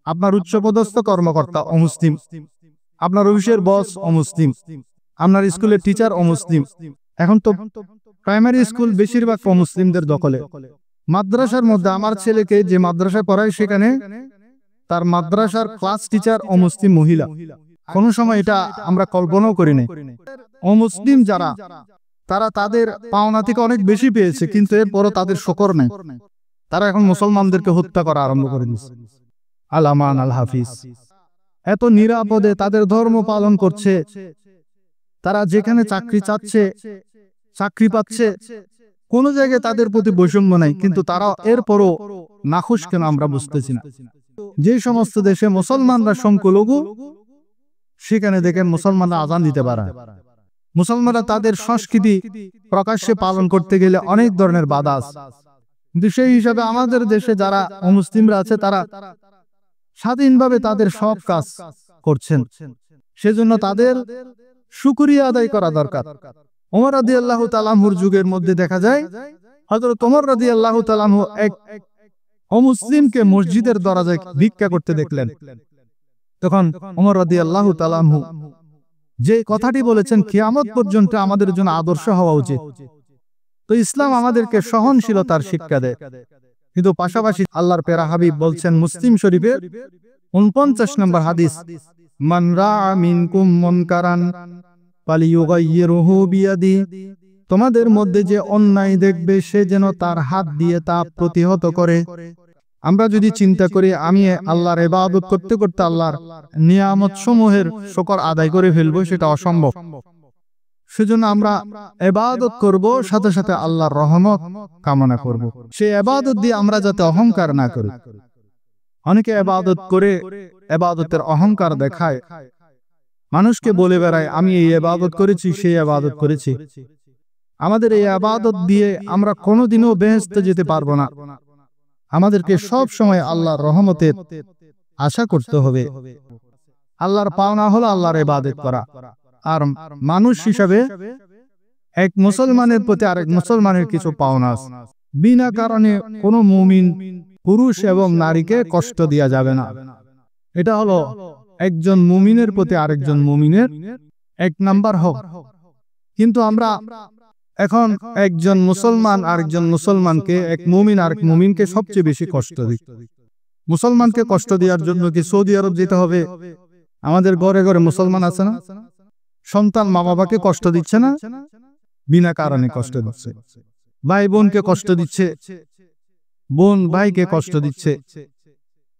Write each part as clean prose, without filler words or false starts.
আপনার উচ্চপদস্থ কর্মকর্তা অমুসলিম, আপনার অফিসের বস অমুসলিম, আপনার স্কুলের টিচার অমুসলিম। এখন তো প্রাইমারি স্কুল বেশিরভাগ অমুসলিমদের দখলে। মাদ্রাসার মধ্যে আমার ছেলেকে যে মাদ্রাসায় পড়ায়, সেখানে তার মাদ্রাসার ক্লাস টিচার অমুসলিম মহিলা। কোনো সময় এটা আমরা কল্পনাও করিনি। অমুসলিম যারা, তারা তাদের পাওনা থেকে অনেক বেশি পেয়েছে, কিন্তু এরপরও তাদের শকর নেই। তারা এখন মুসলমানদেরকে হত্যা করা আরম্ভ করে দিয়েছে। আল আমান আল হাফিজ এত নিরাপদে তাদের ধর্ম পালন করছে, তারা যেখানে চাকরি চাচ্ছে চাকরি পাচ্ছে, কোন জায়গায় তাদের প্রতি বৈষম্য নাই, কিন্তু তারা এরপরও নাখুশ কেন আমরা বুঝতেছি না। যে সমস্ত দেশে মুসলমানরা সংখ্যালঘু, সেখানে দেখেন মুসলমানরা আজান দিতে পারে। মুসলমানরা তাদের সংস্কৃতি প্রকাশ্যে পালন করতে গেলে অনেক ধরনের বাধা আছে, কিন্তু সেই হিসাবে আমাদের দেশে যারা অমুসলিমরা আছে, তারা স্বাধীনভাবে তাদের সব কাজ করছেন। সেজন্য তাদের শুকরিয়া আদায় করা দরকার। ওমর রাদিয়াল্লাহু তাআলা আনহুর যুগের মধ্যে দেখা যায়, হযরত ওমর রাদিয়াল্লাহু তাআলা আনহু এক অমুসলিমকে মসজিদের দরজায় ভিক্ষা করতে দেখলেন। তখন ওমর রাদিয়াল্লাহু তাআলা আনহু যে কথাটি বলেছেন, কিয়ামত পর্যন্ত আমাদের জন্য আদর্শ হওয়া উচিত। তো ইসলাম আমাদেরকে সহনশীলতার শিক্ষা দেয়, কিন্তু পাশাপাশি আল্লাহর প্যারা হাবিব বলছেন মুসলিম শরীফের ৪৯ নম্বর হাদিস, মান রাআ মিনকুম মুনকারান ফালিয়ুগাইয়িরহু বিয়াদি, তোমাদের মধ্যে যে অন্যায় দেখবে সে যেন তার হাত দিয়ে তা প্রতিহত করে। আমরা যদি চিন্তা করি আমি আল্লাহর ইবাদত করতে করতে আল্লাহর নিয়ামত সমূহের শুকর আদায় করে ফেলবো, সেটা অসম্ভব। সেজন্য আমরা ইবাদত করব, সাথে সাথে আল্লাহর রহমত কামনা করব। সেই ইবাদত দিয়ে আমরা যাতে অহংকার না করি। অনেকে ইবাদত করে ইবাদতের অহংকার দেখায়, মানুষকে বলে বেড়ায় আমি এই ইবাদত করেছি, সেই ইবাদত করেছি। আমাদের এই ইবাদত দিয়ে আমরা কোনোদিনও বেহেশতে যেতে পারবো না। আমাদেরকে সব সময় আল্লাহর রহমতের আশা করতে হবে। আল্লাহর পাওনা হলো আল্লাহর ইবাদত করা। আর মানুষ হিসাবে এক মুসলমানের প্রতি আরেক মুসলমানের কিছু পাওনা আছে। বিনা কারণে কোনো মুমিন পুরুষ এবং নারীকে কষ্ট দেয়া যাবে না। এটা হলো একজন মুমিনের প্রতি আরেকজন মুমিনের ১ নাম্বার হক। কিন্তু আমরা এখন একজন মুসলমান আরেকজন মুসলমানকে, এক মুমিন আরেক মুমিনকে সবচেয়ে বেশি কষ্ট দিই। মুসলমানকে কষ্ট দেওয়ার জন্য কি সৌদি আরব যেতে হবে? আমাদের ঘরে ঘরে মুসলমান আছে না? সন্তান মা বাবাকে কষ্ট দিচ্ছে না? বিনা কারণে কষ্ট দিচ্ছে। ভাই বোনকে কষ্ট দিচ্ছে, বোন ভাইকে কষ্ট দিচ্ছে,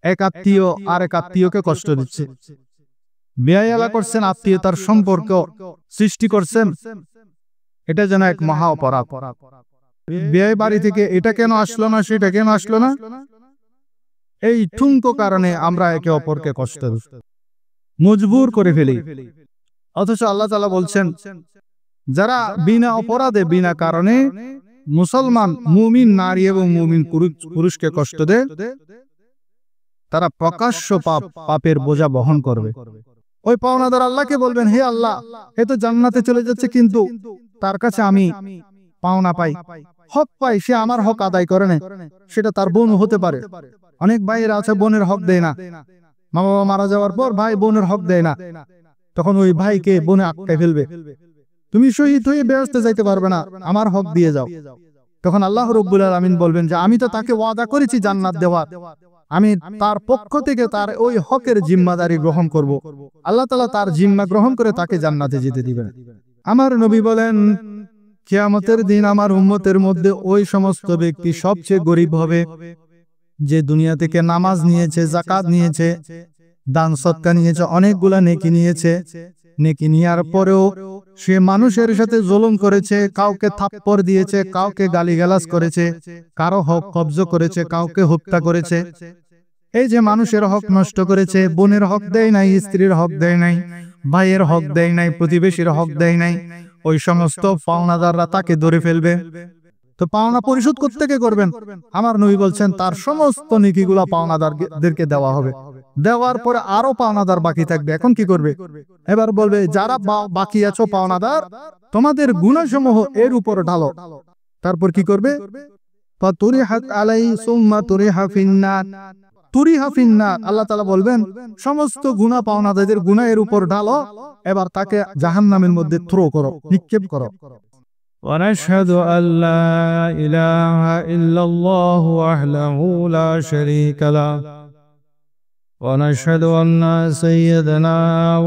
এক আত্মীয় আরেক আত্মীয়কে কষ্ট দিচ্ছে। বেয়াইলা করছেন, আত্মীয়তার সম্পর্ক সৃষ্টি করছেন, এটা যেন এক মহা অপরাধ। বেয়াই বাড়ি থেকে এটা কেন আসলো না, সেটা কেন আসলো না, এই ঠুনকো কারণে আমরা একে অপরকে কষ্ট মজবুর করে ফেলি। অথচ আল্লাহ তাআলা বলছেন, যারা বিনা অপরাধে বিনা কারণে মুসলমান মুমিন নারী এবং মুমিন পুরুষকে কষ্ট দেয়, তারা প্রকাশ্য পাপের বোঝা বহন করবে। ওই পাওনাদার আল্লাহকে বলবেন, হে আল্লাহ, এ তো জান্নাতে চলে যাচ্ছে, কিন্তু তার কাছে আমি পাওনা পাই, হক পাই, সে আমার হক আদায় করে না। সেটা তার বোন হতে পারে। অনেক ভাইয়েরা আছে বোনের হক দেয় না, মা বাবা মারা যাওয়ার পর ভাই বোনের হক দেয় না, তখন ওই ভাইকে বোনে আটকে ফেলবে, তুমি শহীদ হয়ে বেহেশতে যাইতে পারবে না, আমার হক দিয়ে যাও। তখন আল্লাহ রাব্বুল আলামিন বলবেন যে আমি তো তাকে ওয়াদা করেছি জান্নাত দেওয়ার, আমি তার পক্ষ থেকে তার ওই হকের জিম্মাদারি গ্রহণ করব। আল্লাহ তাআলা তার জিম্মা গ্রহণ করে তাকে জান্নাতে যেতে দিবেন। আমার নবী বলেন, কিয়ামতের দিন আমার উম্মতের মধ্যে ওই সমস্ত ব্যক্তি সবচেয়ে গরিব হবে যে দুনিয়া থেকে নামাজ নিয়েছে, যাকাত নিয়েছে, দান সদকা নিয়েছে, অনেকগুলা নেকি নিয়েছে, নেকি নেওয়ার পরেও সে মানুষের সাথে জুলুম করেছে, কাউকে থাপ্পড় দিয়েছে, কাউকে গালিগালাজ করেছে, কারো হক কব্জ করেছে, কাউকে হত্যা করেছে। এই যে মানুষের হক নষ্ট করেছে, বোনের হক দেয় নাই, স্ত্রীর হক দেয় নাই, ভাইয়ের হক দেয় নাই, প্রতিবেশীর হক দেয় নাই, ওই সমস্ত পাওনাদাররা তাকে ধরে ফেলবে। তো পাওনা পরিশোধ কোত্থেকে করবেন? আমার নবী বলছেন তার সমস্ত নেকিগুলা পাওনাদারদেরকে দেওয়া হবে। দেওয়ার পরে আরো পাওনাদার বাকি থাকবে। এখন কি করবে? এবার বলবে, যারা বাকি আছো পাওনাদার, তোমাদের গুনাহসমূহ এর উপর ঢালো। তারপর কি করবে? ফাতুরিহাত আলাই সুম্মা তুরিহা ফিন্নার, তুরিহা ফিন্নার, আল্লাহ তাআলা বলবেন সমস্ত গুনাহ পাওনাদারদের গুনাহের উপর ঢালো, এবার তাকে জাহান্নামের মধ্যে থ্রো করো, নিক্ষেপ করো। ونشهد أن لا إله إلا الله وحده لا شريك له ونشهد أن سيدنا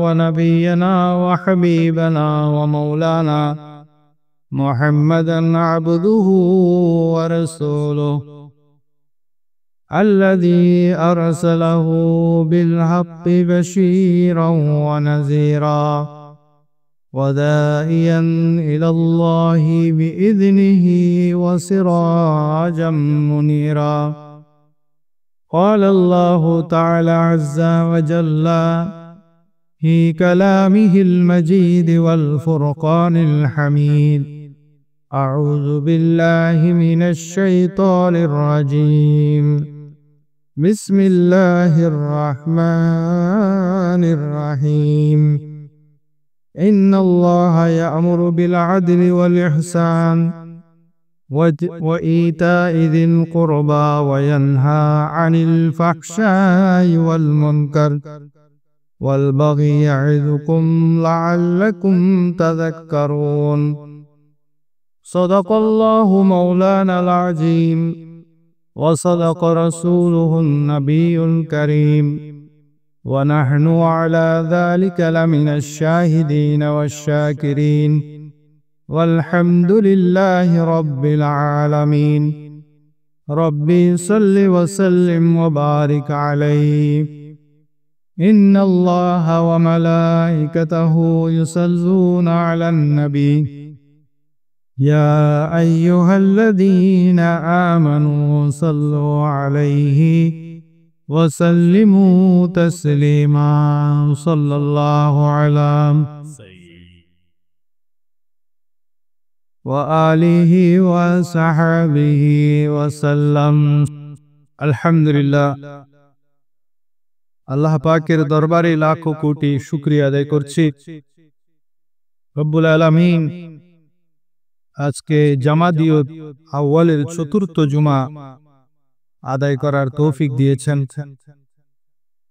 ونبينا وحبيبنا ومولانا محمدا عبده ورسوله الذي أرسله بالحق بشيرا ونذيرا وداعيا إلى الله بإذنه وسراجا منيرا. قال الله تعالى عز وجل في كلامه المجيد والفرقان الحميد: أعوذ بالله من الشيطان الرجيم. بسم الله الرحمن الرحيم. إن الله يأمر بالعدل والإحسان وإيتاء ذي القربى وينهى عن الفحشاء والمنكر والبغي يعظكم لعلكم تذكرون. صدق الله مولانا العظيم وصدق رسوله النبي الكريم ونحن على ذلك لمن الشاهدين والشاكرين والحمد لله رب العالمين. ربي صل وسلم وبارك عليه. إن الله وملائكته يصلون على النبي يا أيها الذين آمنوا صلوا عليه وسلموا تسليما. صلى الله على وآله وصحبه وسلم. আলহামদুলিল্লাহ, আল্লাহ পাকের দরবারে লাখো কোটি শুকরিয়া আদায় করছি। রব্বুল আলামিন আজকে জামাদিয়ত আউয়ালের চতুর্থ জুমা আদায় করার তৌফিক দিয়েছেন।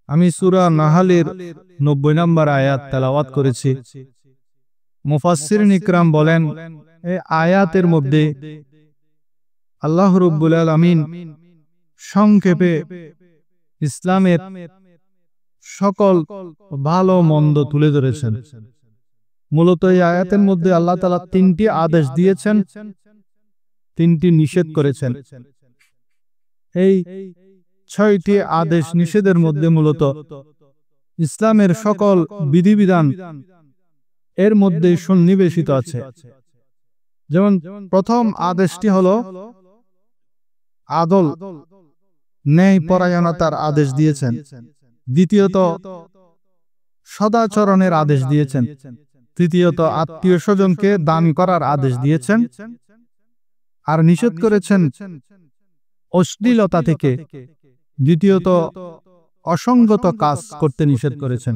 আমি সূরা নাহলের 90 নম্বর আয়াত তেলাওয়াত করেছি। মুফাসসিরিন ইকরাম বলেন, এই আয়াতের মধ্যে আল্লাহ রাব্বুল আলামিন সংক্ষেপে ইসলামের সকল ভালো মন্দ তুলে ধরেছেন। মূলত এই আয়াতের মধ্যে আল্লাহ তাআলা 3টি আদেশ দিয়েছেন, 3টি নিষেধ করেছেন। এই 6টি আদেশ নিষেধের মধ্যে মূলত ইসলামের সকল বিধিবিধান এর মধ্যে সন্নিবেশিত আছে। যেমন প্রথম আদেশটি হলো আদল, ন্যায় পরায়ণতার আদেশ দিয়েছেন। দ্বিতীয়ত সদাচরণের আদেশ দিয়েছেন। তৃতীয়ত আত্মীয় স্বজনকে দান করার আদেশ দিয়েছেন। আর নিষেধ করেছেন অশ্লীলতা থেকে। দ্বিতীয়ত অসঙ্গত কাজ করতে নিষেধ করেছেন।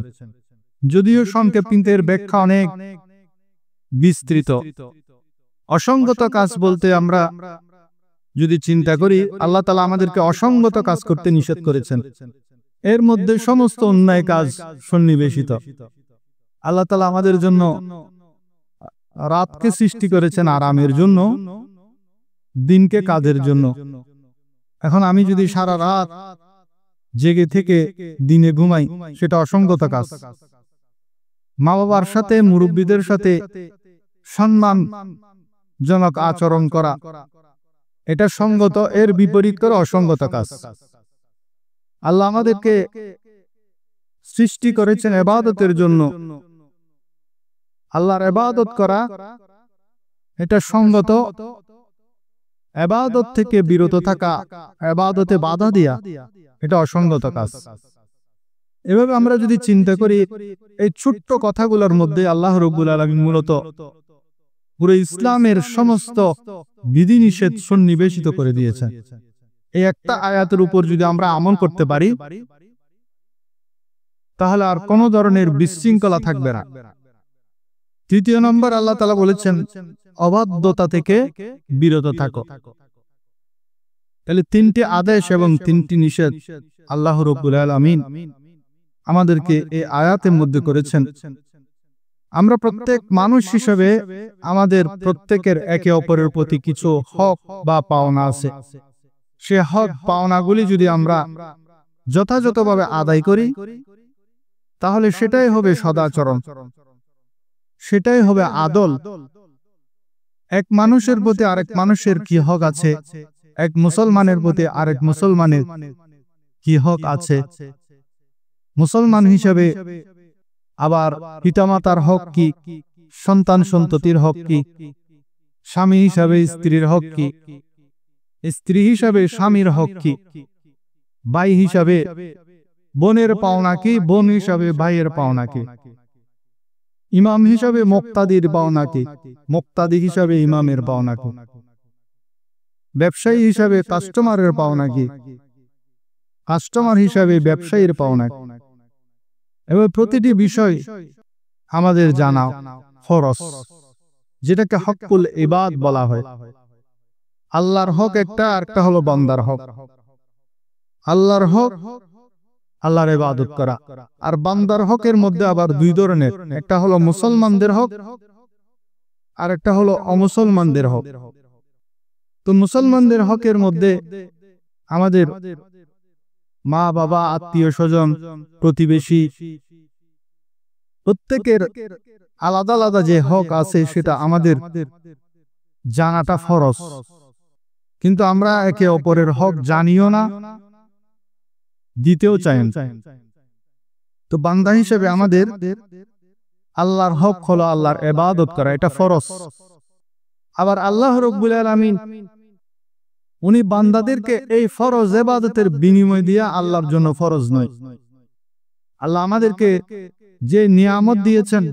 যদিও সংক্ষেপ কিন্তু এর ব্যাখ্যা অনেক বিস্তৃত। অসঙ্গত কাজ বলতে আমরা যদি চিন্তা করি, আল্লাহ তাআলা আমাদেরকে অসঙ্গত কাজ করতে নিষেধ করেছেন। এর মধ্যে সমস্ত অন্যায় কাজ সন্নিবেশিত। আল্লাহ তাআলা আমাদের জন্য রাতকে সৃষ্টি করেছেন আরামের জন্য, দিনকে কাজের জন্য। এখন আমি যদি সারা রাত জেগে থেকে দিনে ঘুমাই, সেটা অসঙ্গত কাজ। মা বাবার সাথে, মুরব্বীদের সাথে সম্মানজনক আচরণ করা, এটা সঙ্গত। এর বিপরীত করে অসঙ্গত কাজ। আল্লাহ আমাদেরকে সৃষ্টি করেছেন ইবাদতের জন্য। আল্লাহর ইবাদত করা এটা সঙ্গত। ইবাদত থেকে বিরত থাকা, ইবাদতে বাধা দেয়া, এটা অসঙ্গত কাজ। এভাবে আমরা যদি চিন্তা করি, এই ছোট্ট কথাগুলোর মধ্যে আল্লাহ রাব্বুল আলামিন মূলত পুরো ইসলামের সমস্ত বিধিনিষেধ সন্নিবেশিত করে দিয়েছেন। এই একটা আয়াতের উপর যদি আমরা আমল করতে পারি, তাহলে আর কোনো ধরনের বিশৃঙ্খলা থাকবে না। তৃতীয় নম্বর, আল্লাহ তাআলা বলেছেন অবাধ্যতা থেকে বিরত থাকো। তাহলে 3টি আদেশ এবং 3টি নিষেধ আল্লাহ রাব্বুল আলামিন আমাদেরকে এই আয়াতের মধ্যে করেছেন। আমরা প্রত্যেক মানুষ হিসেবে আমাদের প্রত্যেকের একে অপরের প্রতি কিছু হক বা পাওনা আছে। সে হক পাওনাগুলি যদি আমরা যথাযথভাবে আদায় করি, তাহলে সেটাই হবে সদাচরণ, সেটাই হবে আদল। এক মানুষের প্রতি আরেক মানুষের কি হক আছে, এক মুসলমানের প্রতি আরেক মুসলমানের কি হক আছে। মুসলমান হিসেবে আবার পিতামাতার হক কি, সন্তান সন্ততির হক কি, স্বামী হিসাবে স্ত্রীর হক কি, স্ত্রী হিসাবে স্বামীর হক কি, ভাই হিসাবে বোনের পাওনা কি, বোন হিসাবে ভাইয়ের পাওনা কি, ইমাম হিসাবে মুক্তাদির পাওনা কি, মুক্তাদি হিসাবে ইমামের পাওনা কি, ব্যবসায়ী হিসাবে কাস্টমারের পাওনা কি, কাস্টমার হিসাবে ব্যবসায়ীর পাওনা কি। এবার প্রতিটি বিষয় আমাদের জানা ফরজ, যেটাকে হকুল ইবাদ বলা হয়। আল্লাহর হক একটা, আরেকটা হলো বান্দার হক। আল্লাহর হক আল্লাহর ইবাদত করা, আর বান্দার হকের মধ্যে আবার দুই ধরনের, একটা হলো মুসলমানদের হক, আর একটা হলো অমুসলমানদের হক। তো মুসলমানদের হকের মধ্যে আমাদের মা বাবা, আত্মীয় স্বজন, প্রতিবেশী, প্রত্যেকের আলাদা আলাদা যে হক আছে সেটা আমাদের জানাটা ফরজ। কিন্তু আমরা একে অপরের হক জানিও না, দিতেও চাই না। তো বান্দা হিসেবে আমাদের আল্লাহর হক হলো আল্লাহর ইবাদত করা, এটা ফরজ। আবার আল্লাহ রাব্বুল আলামিন উনি বান্দাদেরকে এই ফরজ ইবাদতের বিনিময় দিয়া আল্লাহর জন্য ফরজ নয়। আল্লাহ আমাদেরকে যে নিয়ামত দিয়েছেন,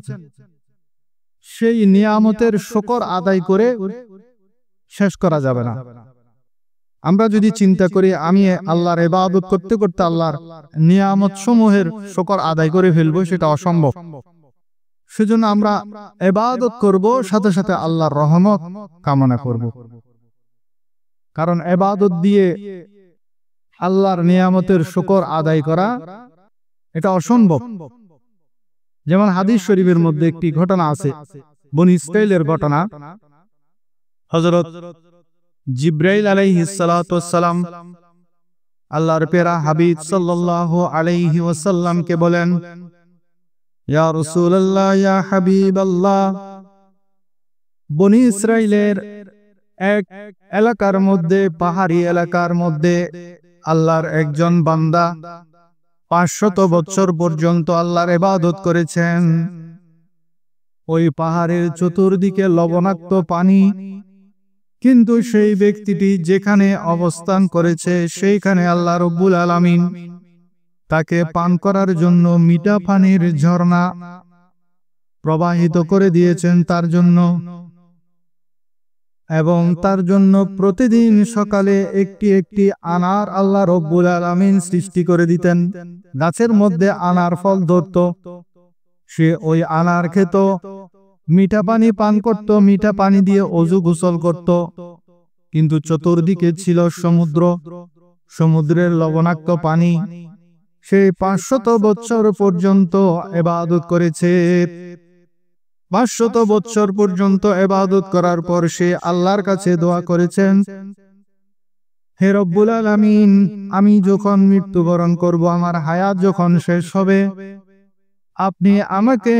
সেই নিয়ামতের শুকর আদায় করে শেষ করা যাবে না। আমরা যদি চিন্তা করি আমি আল্লাহর ইবাদত করতে করতে আল্লাহর নিয়ামত সমূহের শুকর আদায় করে ফেলবো, সেটা অসম্ভব। সেজন্য আমরা ইবাদত করব, সাথে সাথে আল্লাহর রহমত কামনা করব। কারণ ইবাদত দিয়ে আল্লাহর নিয়ামতের শুকর আদায় করা এটা অসম্ভব। যেমন হাদিস শরীফের মধ্যে একটি ঘটনা আছে, বনী ইসরাইলের ঘটনা। হযরত জিবরাইল আলাইহিস সালাতু ওয়াস সালাম আল্লাহর প্যারা হাবিব সাল্লাল্লাহু আলাইহি ওয়াসাল্লামকে বলেন, ইয়া রাসূলুল্লাহ, ইয়া হাবিবাল্লাহ, বনী ইসরাইলের এক এলাকার মধ্যে, পাহাড়ি এলাকার মধ্যে আল্লাহর একজন বান্দা 500 বছর পর্যন্ত আল্লাহর ইবাদত করেছেন। ওই পাহাড়ের চতুর্দিকে লবণাক্ত পানি, কিন্তু সেই ব্যক্তিটি যেখানে অবস্থান করেছে সেইখানে আল্লাহ রাব্বুল আলামিন তাকে পান করার জন্য মিঠা পানির ঝর্ণা প্রবাহিত করে দিয়েছেন তার জন্য। এবং তার জন্য প্রতিদিন সকালে একটি একটি আনার আল্লাহ রাব্বুল আলামিন সৃষ্টি করে দিতেন। গাছের মধ্যে আনার ফল ধরত, সে ওই আনার খেত, মিঠা পানি পান করত, মিঠা পানি দিয়ে ওযু গোসল করত। কিন্তু চতুর্দিকে ছিল সমুদ্র, সমুদ্রের লবণাক্ত পানি। সে 500 বছর পর্যন্ত ইবাদত করেছে। 500 বছর পর্যন্ত ইবাদত করার পর সে আল্লাহর কাছে দোয়া করেছেন, হে রব্বুল আলামিন, আমি যখন মৃত্যুবরণ করব, আমার হায়াত যখন শেষ হবে, আপনি আমাকে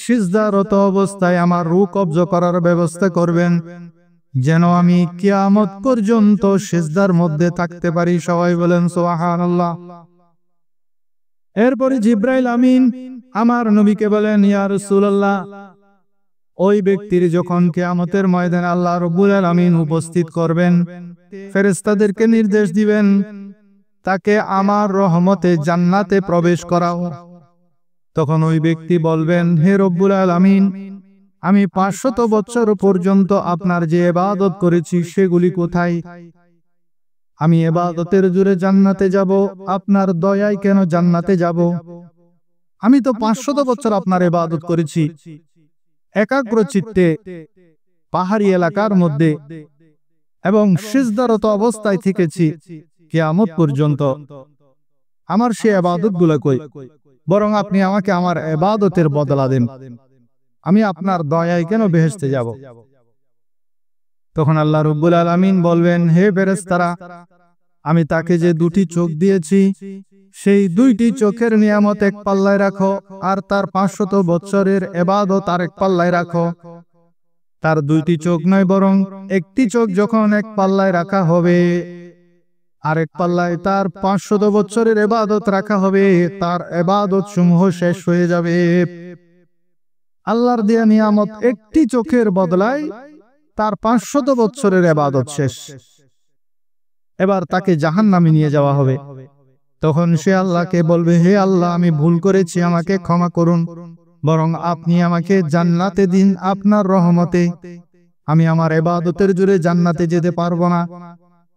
সিজদারত অবস্থায় আমার রূহ কবজ করার ব্যবস্থা করবেন, যেন আমি কিয়ামত পর্যন্ত সিজদার মধ্যে থাকতে পারি। সবাই বলেন সুবহানাল্লাহ। এরপরে জিবরাইল আমিন আমার নবীকে বলেন, ইয়া রাসূলুল্লাহ, ওই ব্যক্তির যখন কিয়ামতের ময়দানে আল্লাহ রাব্বুল আলামিন উপস্থিত করবেন, ফেরেশতাদেরকে নির্দেশ দিবেন তাকে আমার রহমতে জান্নাতে প্রবেশ করাও। তখন ওই ব্যক্তি বলবেন, হে রব্বুল আলামিন, আমি 500 বছর পর্যন্ত আপনার যে ইবাদত করেছি সেগুলি কোথায়? আমি ইবাদতের জোরে জান্নাতে যাব, আপনার দয়ায় কেন জান্নাতে যাব? আমি তো 500 বছর আপনার ইবাদত করেছি, একাগ্র চিত্তে পাহাড়ি এলাকার মধ্যে, এবং সিজদারত অবস্থায় থেকেছি কিয়ামত পর্যন্ত। আমার সেই ইবাদতগুলো কই, বরং আপনি আমাকে আমার ইবাদতের বদলা দেন, আমি আপনার দয়ায় কেন বেহেশতে যাব? তখন আল্লাহ রাব্বুল আলামিন বলবেন, হে ফেরেশতারা, আমি তাকে যে দুটি চোখ দিয়েছি, সেই দুইটি চোখের নিয়ামত এক পাল্লায় রাখো, আর তার 500 বছরের ইবাদত আরেক পাল্লায় রাখো। তার দুইটি চোখ নয়, বরং একটি চোখ যখন এক পাল্লায় রাখা হবে, আরেক পাল্লায় তার 500 বছরের ইবাদত রাখা হবে, তার ইবাদত সমূহ শেষ হয়ে যাবে। আল্লাহর দেয়া নিয়ামত একটি চোখের বদলায় তার 500 বছরের ইবাদত শেষ। এবার তাকে জাহান্নামে নিয়ে যাওয়া হবে। তখন সে আল্লাহকে বলবে, হে আল্লাহ, আমি ভুল করেছি, আমাকে ক্ষমা করুন, বরং আপনি আমাকে জান্নাতে দিন আপনার রহমতে। আমি আমার ইবাদতের জোরে জান্নাতে যেতে পারবো না,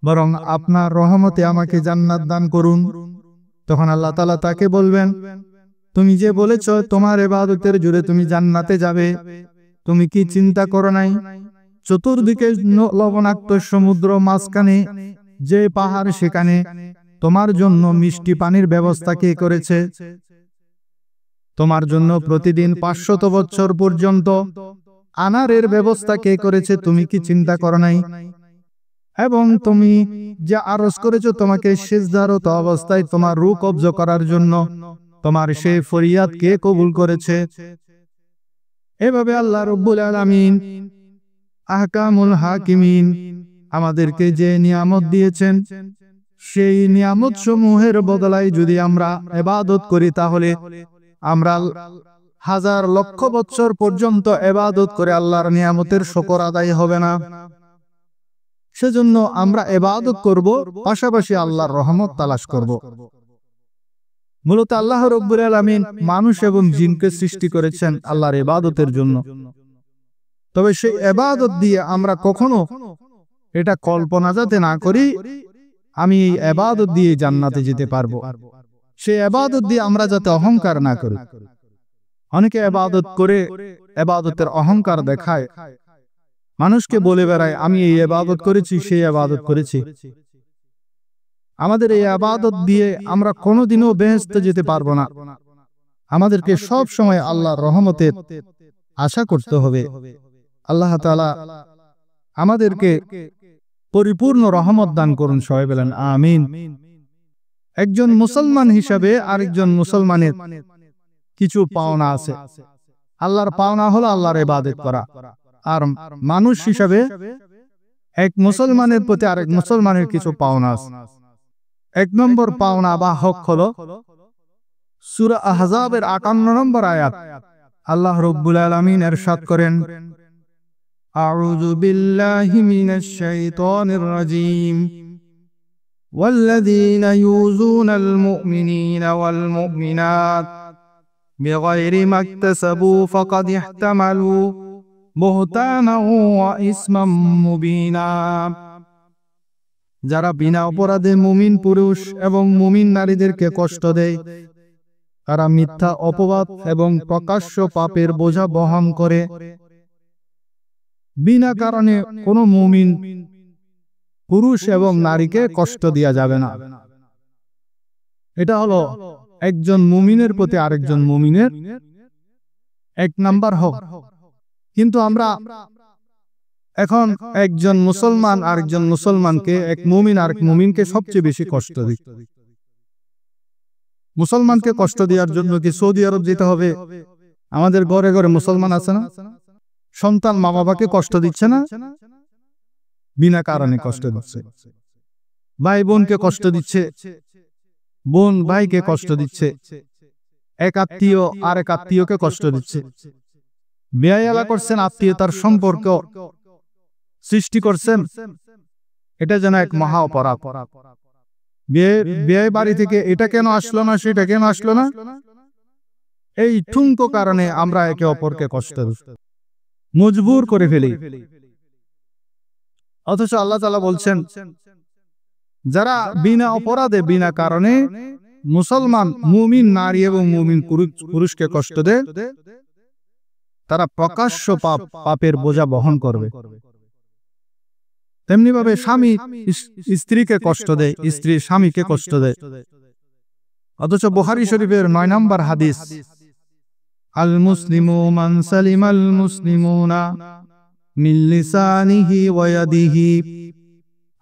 বরং আপনার রহমতে আমাকে জান্নাত দান করুন। তখন আল্লাহ তাআলা তাকে বলবেন, তুমি যে বলেছ তোমার ইবাদতের জোরে তুমি জান্নাতে যাবে, তুমি কি চিন্তা করো নাই চতুর্দিকে লবণাক্ত সমুদ্র, মাঝখানে যে পাহাড়, সেখানে তোমার জন্য মিষ্টি পানির ব্যবস্থা কে করেছে? তোমার জন্য প্রতিদিন 500 বছর পর্যন্ত আনারের ব্যবস্থা কে করেছে? তুমি কি চিন্তা করো নাই? এবং তুমি যা আরজ করেছো তোমাকে সিজদারত অবস্থায় তোমার রূহ কবজ করার জন্য, তোমার সেই ফরিয়াদ কে কবুল করেছে? এভাবে আল্লাহ রাব্বুল আলামিন আহকামুল হাকিমিন আমাদেরকে যে নিয়ামত দিয়েছেন, সেই নিয়ামত সমূহের বদলায় যদি আমরা ইবাদত করি, তাহলে আমরা হাজার লক্ষ বছর পর্যন্ত ইবাদত করে আল্লাহর নিয়ামতের শুকর আদায় হবে না। সেজন্য আমরা ইবাদত করব, পাশাপাশি আল্লাহর রহমত তালাশ করব। মূলত আল্লাহ রাব্বুল আলামিন মানুষ এবং জিনকে সৃষ্টি করেছেন আল্লাহর ইবাদতের জন্য। তবে সেই ইবাদত দিয়ে আমরা কখনো এটা কল্পনা যাতে না করি আমি এই ইবাদত দিয়ে জান্নাতে যেতে পারবো, সেই ইবাদত দিয়ে আমরা যাতে অহংকার না করি। অনেকে ইবাদত করে ইবাদতের অহংকার দেখায়, মানুষকে বলে বেড়ায় আমি এই ইবাদত করেছি, সেই ইবাদত করেছি। আমাদের এই ইবাদত দিয়ে আমরা কোনোদিনও বেহেশতে যেতে পারবো না। আমাদেরকে সব সময় আল্লাহর রহমতের আশা করতে হবে। আল্লাহ তাআলা আমাদেরকে পরিপূর্ণ রহমত দান করুন, সবাই বলেন আমিন। একজন মুসলমান হিসাবে আরেকজন মুসলমানের কিছু পাওনা আছে। আল্লাহর পাওনা হলো আল্লাহর ইবাদত করা, আর মানুষ হিসাবে এক মুসলমানের প্রতি আরেক মুসলমানের কিছু পাওনা আছে। এক নম্বর পাওনা বা হক হলো সূরা আহজাবের ৫৮ নম্বর আয়াত। আল্লাহ রাব্বুল আলামিন ইরশাদ করেন, আউযু বিল্লাহি মিনাশ শাইতানির রাজীম, ওয়াল্লাযীনা ইউযুনাল মুমিনিনা ওয়াল মুমিনাত বিগাইরি মাকতাসাবু ফাকাদ ইহতামালু বুহতানান ওয়া ইসমান মুবিনা। যারা বিনা অপরাধে মুমিন পুরুষ এবং মুমিন নারীদেরকে কষ্ট দেয়, তারা মিথ্যা অপবাদ এবং প্রকাশ্য পাপের বোঝা বহন করে। বিনা কারণে কোনো মুমিন পুরুষ এবং নারীকে কষ্ট দেয়া যাবে না। এটা হলো একজন মুমিনের প্রতি আরেকজন মুমিনের এক নাম্বার হক। কিন্তু আমরা এখন একজন মুসলমান আরেকজন মুসলমানকে, এক মুমিন আরেক মুমিনকে সবচেয়ে বেশি কষ্ট দিই। মুসলমানকে কষ্ট দেওয়ার জন্য কি সৌদি আরব যেতে হবে? আমাদের ঘরে ঘরে মুসলমান আছে না? সন্তান মা বাবাকে কষ্ট দিচ্ছে না, বিনা কারণে কষ্ট দিচ্ছে। ভাই বোনকে কষ্ট দিচ্ছে, বোন ভাইকে কষ্ট দিচ্ছে, এক আত্মীয় আরেক আত্মীয়কে কষ্ট দিচ্ছে। বেয়ালা করছেন, আত্মীয়তার সম্পর্ক সৃষ্টি করছেন, এটা যেন এক মহা অপরাধ। বিয়ে বাড়ি থেকে এটা কেন আসলো না, সেটা কেন আসলো না, এই ঠুনকো কারণে আমরা একে অপরকে কষ্ট মজবুর করে ফেলি। অথচ আল্লাহ তাআলা বলছেন, যারা বিনা অপরাধে বিনা কারণে মুসলমান মুমিন নারী এবং মুমিন পুরুষকে কষ্ট দেয়, তারা প্রকাশ্য পাপের বোঝা বহন করবে। তেমনি ভাবে স্বামী স্ত্রীকে কষ্ট দেয়, স্ত্রী স্বামীকে কষ্ট দেয়, অথচ বুখারী শরীফের 9 নম্বর হাদিস, আল মুসলিমু মান সালিমাল মুসলিমুনা মিন লিসানিহি ওয়া ইয়াদিহি।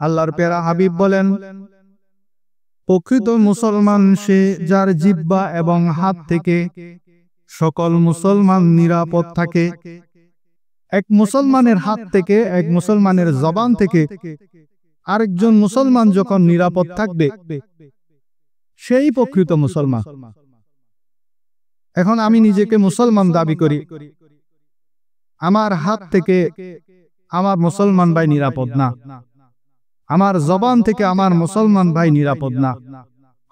আল্লাহর প্যারা হাবিব বলেন, প্রকৃত মুসলমান সে যার জিহ্বা এবং হাত থেকে সকল মুসলমান নিরাপদ থাকে। এক মুসলমানের হাত থেকে, এক মুসলমানের জবান থেকে আরেকজন মুসলমান যখন নিরাপদ থাকবে, সেই প্রকৃত মুসলমান। এখন আমি নিজেকে মুসলমান দাবি করি, আমার হাত থেকে আমার মুসলমান ভাই নিরাপদ না, আমার জবান থেকে আমার মুসলমান ভাই নিরাপদ না।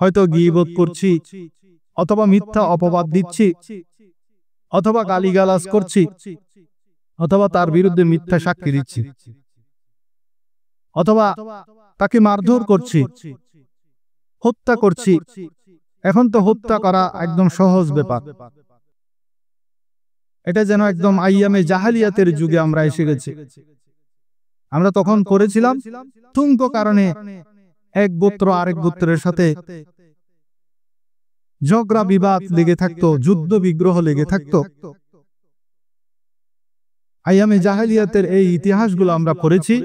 হয়তো গীবত করছি, অথবা মিথ্যা অপবাদ দিচ্ছি, অথবা গালিগালাজ করছি, অথবা তার বিরুদ্ধে মিথ্যা সাক্ষী দিচ্ছি, অথবা তাকে মারধর করছি, হত্যা করছি। এখন তো হত্যা করা একদম সহজ ব্যাপার। এটা যেন একদম আইয়ামে জাহালিয়াতের যুগে আমরা এসে গেছি। আমরা তখন করেছিলাম তুঙ্গ কারণে এক গোত্র আরেক গোত্রের সাথে ঝগড়া বিবাদ লেগে থাকতো, যুদ্ধ বিগ্রহ লেগে থাকতো। আইয়ামে জাহালিয়াতের এই ইতিহাসগুলো আমরা পড়েছি।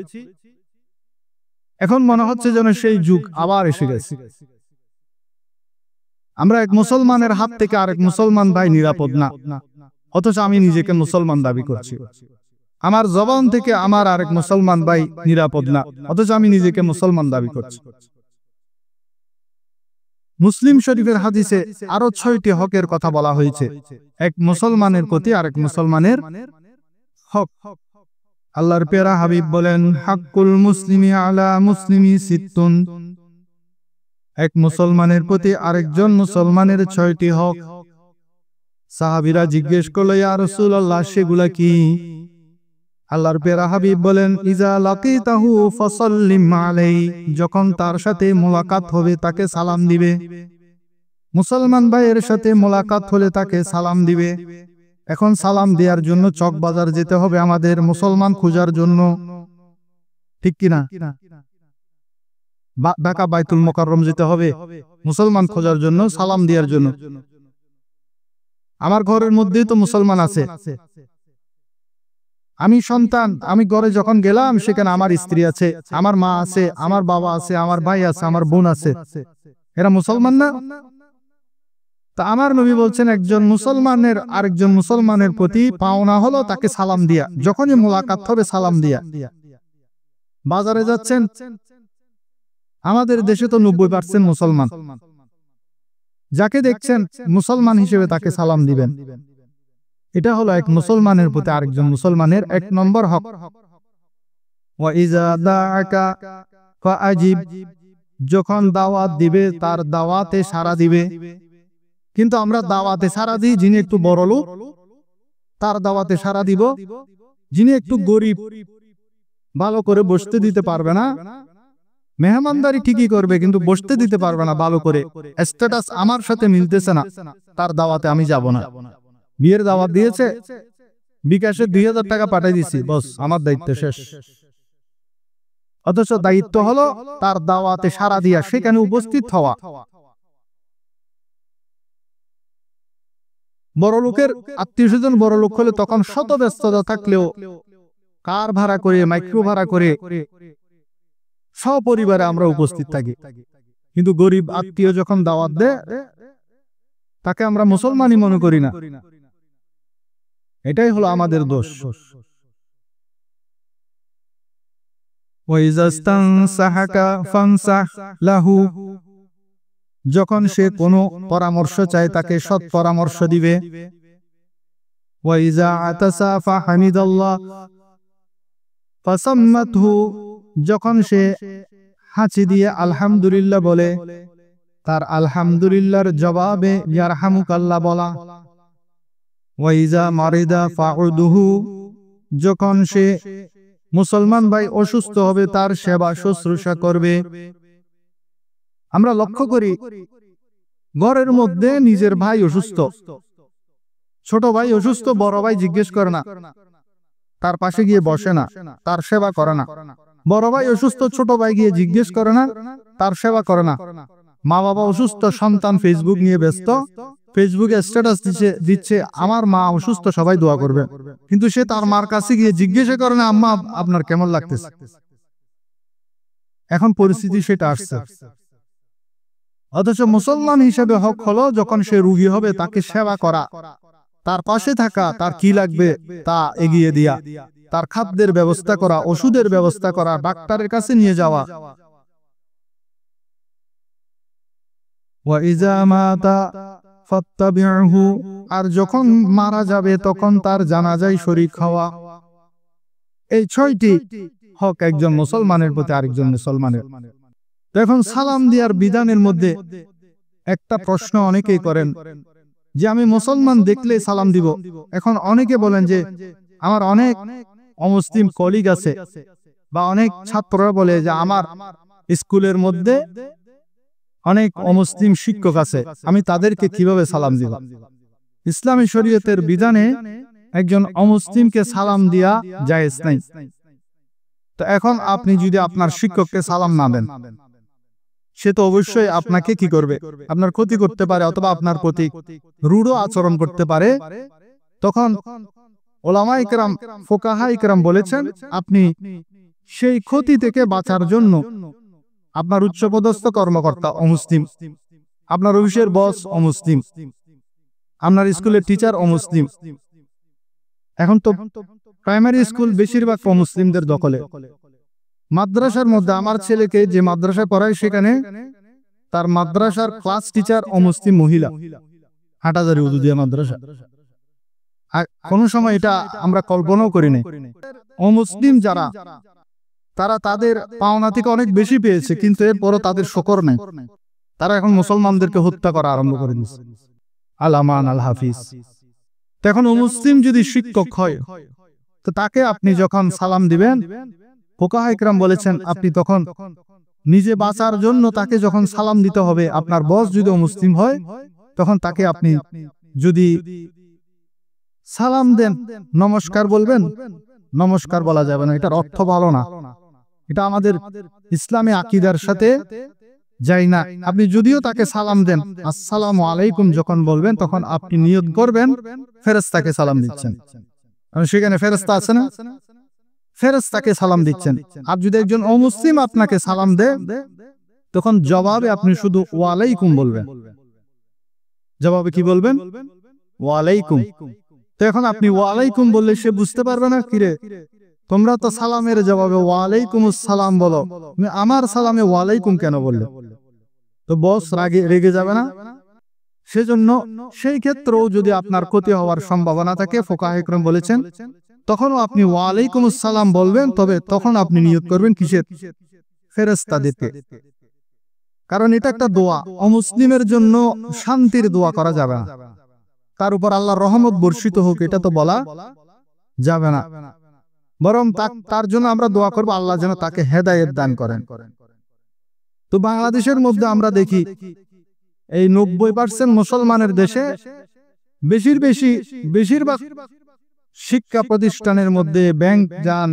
এখন মনে হচ্ছে যেন সেই যুগ আবার এসে গেছে। আমরা এক মুসলমানের হাত থেকে আরেক মুসলমান ভাই নিরাপদ না, অথচ আমি নিজেকে মুসলমান দাবি করছি। আমার জবান থেকে আমার আরেক মুসলমান ভাই নিরাপদ না, অথচ আমি নিজেকে মুসলমান দাবি করছি। মুসলিম শরীফের হাদিসে আরো 6টি হকের কথা বলা হয়েছে। এক মুসলমানের প্রতি আরেক মুসলমানের হক। আল্লাহর প্যারা হাবিব বলেন, হাক্কুল মুসলিমি আলা মুসলিমি সিত্তুন। এক মুসলমানের প্রতি আরেকজন মুসলমানের 6টি হক। সাহাবীরা জিজ্ঞেস করল, ইয়া রাসূলুল্লাহ, সেগুলা কি? আল্লাহর প্যারা হাবিব বলেন, ইজা লাকিতাহু ফাসাল্লিম আলাইহি। যখন তার সাথে মোলাকাত হবে তাকে সালাম দিবে। মুসলমান ভাইয়ের সাথে মোলাকাত হলে তাকে সালাম দিবে। এখন সালাম দেওয়ার জন্য চক বাজার যেতে হবে আমাদের, মুসলমান খোঁজার জন্য, ঠিক কিনা? ঢাকা বাইতুল মোকাররম যেতে হবে মুসলমান খোঁজার জন্য, সালাম দেওয়ার জন্য। আমার ঘরের মধ্যেই তো মুসলমান আছে। আমি সন্তান, আমি ঘরে যখন গেলাম সেখানে আমার স্ত্রী আছে, আমার মা আছে, আমার বাবা আছে, আমার ভাই আছে, আমার বোন আছে। এরা মুসলমান না? তা আমার নবী বলছেন, একজন মুসলমানের আরেকজন মুসলমানের প্রতি পাওনা হলো তাকে সালাম দিয়া। যখনই মোলাকাত হবে সালাম দিয়া। বাজারে যাচ্ছেন, আমাদের দেশে তো 90% মুসলমান। যাকে দেখছেন মুসলমান হিসেবে তাকে সালাম দিবেন। এটা হলো এক মুসলমানের প্রতি আরেকজন মুসলমানের 1 নম্বর হক। ওয়া ইজা দাআকা ফাআজিব। যখন দাওয়াত দিবে তার দাওয়াতে সাড়া দিবে। কিন্তু আমরা দাওয়াতে সাড়া দিই, যিনি একটু বড় লোক তার দাওয়াতে সাড়া দিব, যিনি একটু গরিব ভালো করে বসতে দিতে পারবে না, মেহমানদারি ঠিকই করবে কিন্তু বসতে দিতে পারবে না ভালো করে, স্ট্যাটাস আমার সাথে মিলতেছে না, তার দাওয়াতে আমি যাব না। বিয়ের দাওয়াত দিয়েছে, বিকাশে 2000 টাকা পাঠিয়ে দিছি, বস আমার দায়িত্ব শেষ। অথচ দায়িত্ব হলো তার দাওয়াতে সাড়া দিয়া সেখানে উপস্থিত হওয়া। বড় লোকের আত্মীয় স্বজন বড় লোক হলে তখন শত ব্যস্ততা থাকলেও কার ভাড়া করে, মাইক্রো ভাড়া করে সপরিবারে আমরা উপস্থিত থাকি। কিন্তু গরিব আত্মীয় যখন দাওয়াত দেয় তাকে আমরা মুসলমানই মনে করি না। এটাই হলো আমাদের দোষ। যখন সে কোনো পরামর্শ চায় তাকে সৎ পরামর্শ দিবে। যখন সে হাঁচি দিয়ে আলহামদুলিল্লাহ বলে, তার আলহামদুলিল্লাহর জবাবে ইয়ারহামুকাল্লাহ বলা। ওয়াইজা মারিদা ফাউদুহু। যখন সে মুসলমান ভাই অসুস্থ হবে তার সেবা শুশ্রূষা করবে। আমরা লক্ষ্য করি ঘরের মধ্যে নিজের ভাই অসুস্থ, ছোট ভাই অসুস্থ, বড় ভাই জিজ্ঞেস করে না, তার পাশে গিয়ে বসে না, তার সেবা করে না। বড় ভাই অসুস্থ, ছোট ভাই গিয়ে জিজ্ঞেস করে না, তার সেবা করে না। মা বাবা অসুস্থ, সন্তান ফেসবুক নিয়ে ব্যস্ত, ফেসবুকে স্ট্যাটাস দিচ্ছে আমার মা অসুস্থ, সবাই দোয়া করবে, কিন্তু সে তার মার কাছে গিয়ে জিজ্ঞাসা করে না আম্মা আপনার কেমন লাগতেছে। এখন পরিস্থিতি সেটা আসছে। অথচ মুসলমান হিসেবে হক হলো যখন সে রোগী হবে তাকে সেবা করা, তার পাশে থাকা, তার কি লাগবে তা এগিয়ে দিয়া, তার খাদ্যের ব্যবস্থা করা, ওষুধের ব্যবস্থা করা, ডাক্তারের কাছে নিয়ে যাওয়া। আর যখন মারা যাবে তখন তার জানাজায় শরীক হওয়া। এই 6টি হক একজন মুসলমানের প্রতি আরেকজন মুসলমানের। তো এখন সালাম দেওয়ার বিধানের মধ্যে একটা প্রশ্ন অনেকেই করেন যে আমি মুসলমান দেখলে সালাম দিব। এখন অনেকে বলেন যে আমার অনেক অমুসলিম কলিগ আছে, বা অনেক ছাত্ররা বলে যে আমার স্কুলের মধ্যে অনেক অমুসলিম শিক্ষক আছে, আমি তাদেরকে কিভাবে সালাম দিব? ইসলামী শরীয়তের বিধানে একজন অমুসলিমকে সালাম দিয়া জায়েজ নাই। তো এখন আপনি যদি আপনার শিক্ষককে সালাম না দেন, সে তো অবশ্যই আপনাকে কি করবে? আপনার ক্ষতি করতে পারে, অথবা আপনার প্রতি রূঢ় আচরণ করতে পারে। তখন ওলামায়ে কেরাম, ফুকাহায়ে কেরাম বলেছেন আপনি সেই ক্ষতি থেকে বাঁচার জন্য আপনার উচ্চপদস্থ কর্মকর্তা অমুসলিম, আপনার অফিসের বস অমুসলিম, আপনার স্কুলের টিচার অমুসলিম। এখন তো প্রাইমারি স্কুল বেশিরভাগ অমুসলিমদের দখলে। মাদ্রাসার মধ্যে আমার ছেলেকে যে মাদ্রাসায় পড়ায়, সেখানে তার মাদ্রাসার ক্লাস টিচার অমুসলিম মহিলা, হাটাজারি উদুদিয়া মাদ্রাসা। কোন সময় এটা আমরা কল্পনাও করি নাই। অমুসলিম যারা, তারা তাদের পাওনা থেকে অনেক বেশি পেয়েছে, কিন্তু এরপরও তাদের শকর নেই। তারা এখন মুসলমানদেরকে হত্যা করা আরম্ভ করে দিয়েছে। আল আমান আল হাফিজ। এখন অমুসলিম যদি শিক্ষক হয়, তো তাকে আপনি যখন সালাম দিবেন, ফুকাহায়ে কেরাম বলেছেন আপনি তখন নিজে বাঁচার জন্য তাকে যখন সালাম দিতে হবে, আপনার বস যদি অমুসলিম হয়, তখন তাকে আপনি যদি সালাম দেন, নমস্কার বলবেন। নমস্কার বলা যাবে না, এটার অর্থ ভালো না, এটা আমাদের ইসলামী আকীদার সাথে যায় না। আপনি যদিও তাকে সালাম দেন, আসসালামু আলাইকুম যখন বলবেন, তখন আপনি নিয়ত করবেন ফেরেশতাকে সালাম দিচ্ছেন। সেখানে ফেরেশতা আছে না, ফেরেশতাকে সালাম দিচ্ছেন। আর যদি একজন অমুসলিম আপনাকে সালাম দেয়, তখন জবাবে আপনি শুধু ওয়ালাইকুম বলবেন। জবাবে কি বলবেন? ওয়ালাইকুম। তো এখন আপনি ওয়ালাইকুম বললে সে বুঝতে পারবে না, কিরে তোমরা তো সালামের জবাবে ওয়ালাইকুমুস সালাম বলো, আমার সালামে ওয়ালাইকুম কেন বললে? তো বস রেগে যাবে না? সেজন্য সেই ক্ষেত্রেও যদি আপনার ক্ষতি হওয়ার সম্ভাবনা থাকে, ফুকাহায়ে কেরাম বলেছেন তখনও আপনি ওয়ালাইকুমুস সালাম বলবেন, তবে তখন আপনি নিয়ত করবেন কিসের? ফেরেশতাদেরকে। কারণ এটা একটা দোয়া, অমুসলিমের জন্য শান্তির দোয়া করা যাবে না, তার উপর আল্লাহর রহমত বর্ষিত হোক, এটা তো বলা যাবে না। বরং তার জন্য আমরা দোয়া করব আল্লাহ যেন তাকে হেদায়েত দান করেন। তো বাংলাদেশের মধ্যে আমরা দেখি এই 90% মুসলমানের দেশে বেশিরভাগ শিক্ষা প্রতিষ্ঠানের মধ্যে, ব্যাংক যান,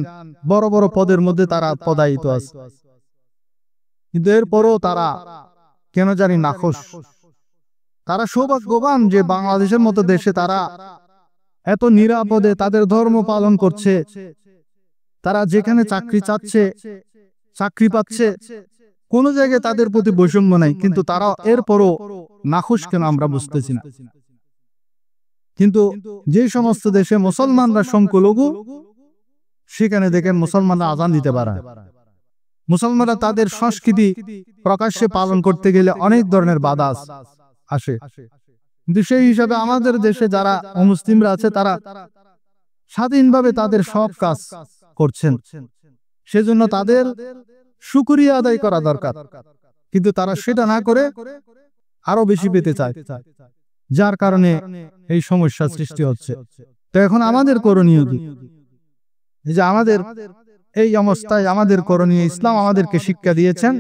বড় বড় পদের মধ্যে তারা পদায়িত আছে, কিন্তু এরপরও তারা কেন জানি নাখোশ। তারা সৌভাগ্যবান যে বাংলাদেশের মতো দেশে তারা এত নিরাপদে তাদের ধর্ম পালন করছে, তারা যেখানে চাকরি চাচ্ছে চাকরি পাচ্ছে, কোন জায়গায় তাদের প্রতি বৈষম্য নাই, কিন্তু তারা এরপরও নাখোশ কেন আমরা বুঝতেছি না। কিন্তু যে সমস্ত দেশে মুসলমানরা সংখ্যালঘু, সেখানে দেখেন মুসলমানরা আযান দিতে পারে, মুসলমানরা তাদের সংস্কৃতি প্রকাশ্যে পালন করতে গেলে অনেক ধরনের বাধা আসে। কিন্তু সেই হিসাবে আমাদের দেশে যারা অমুসলিমরা আছে, তারা স্বাধীনভাবে তাদের সব কাজ করছেন, সেজন্য তাদের শুকরিয়া আদায় করা দরকার। কিন্তু তারা সেটা না করে আরো বেশি পেতে চায়, যার কারণে এই সমস্যা সৃষ্টি হচ্ছে। তো এখন আমাদের করণীয় কি? যে আমাদের এই অবস্থায় আমাদের করণীয়, ইসলাম আমাদেরকে শিক্ষা দিয়েছেন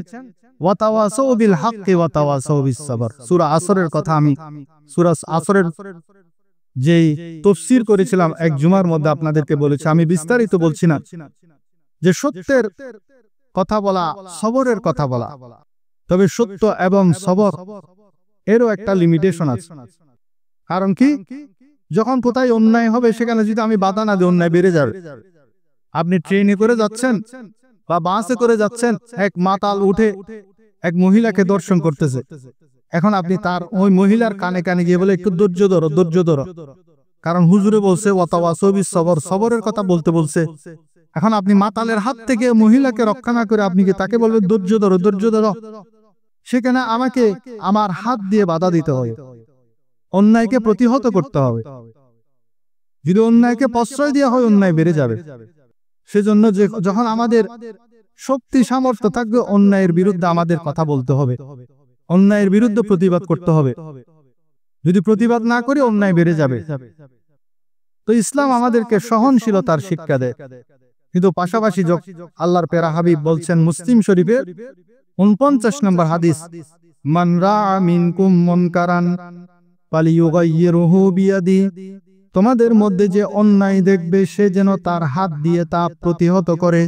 ওয়াতাওয়াসাউ বিল হাক্কি ওয়াতাওয়াসাউ বিস সাবর। সূরা আসরের কথা আমি সূরা আসরের যেই তাফসীর করেছিলাম এক জুমার মধ্যে আপনাদেরকে বলেছি, আমি বিস্তারিত বলছি না, যে সত্যের কথা বলা, সবরের কথা বলা। তো তবে সত্য এবং সবর এরও একটা লিমিটেশন আছে। কারণ কি, যখন কোথায় অন্যায় হবে সেখানে যদি আমি বাধা না দিই অন্যায় বেড়ে যাবে। আপনি ট্রেনে করে যাচ্ছেন বা বাসে করে যাচ্ছেন, এক মাতাল উঠে এক মহিলাকে দর্শন করতেছে। এখন আপনি তার ওই মহিলার কানে কানে গিয়ে বলে একটু ধৈর্য ধরো, ধৈর্য ধরো, কারণ হুজুরে বলছে ওয়াতাওয়াসাউ বিস-সবর, সবরের কথা বলতে বলছে। এখন আপনি মাতালের হাত থেকে মহিলাকে রক্ষা না করে আপনি কি তাকে বলবেন ধৈর্য ধরো, ধৈর্য ধরো? সেখানে আমাকে আমার হাত দিয়ে বাধা দিতে হবে, অন্যায়কে প্রতিহত করতে হবে। যদি অন্যায়কে প্রশ্রয় দেওয়া হয় অন্যায় বেড়ে যাবে। সেজন্য যখন আমাদের শক্তি সামর্থ্য থাকবে অন্যায়ের বিরুদ্ধে আমাদের কথা বলতে হবে, অন্যায়ের বিরুদ্ধে প্রতিবাদ করতে হবে। যদি প্রতিবাদ না করি অন্যায় বেড়ে যাবে। তো ইসলাম আমাদেরকে সহনশীলতার শিক্ষা দেয়, কিন্তু পাশাপাশি আল্লাহর প্যারা হাবিব বলছেন মুসলিম শরীফের ৪৯ নম্বর হাদিস, মান রাআ মিনকুম মুনকারান ফালিয়ুগাইয়িরহু বিয়াদি, তোমাদের মধ্যে যে অন্যায় দেখবে সে যেন তার হাত দিয়ে তা প্রতিহত করে।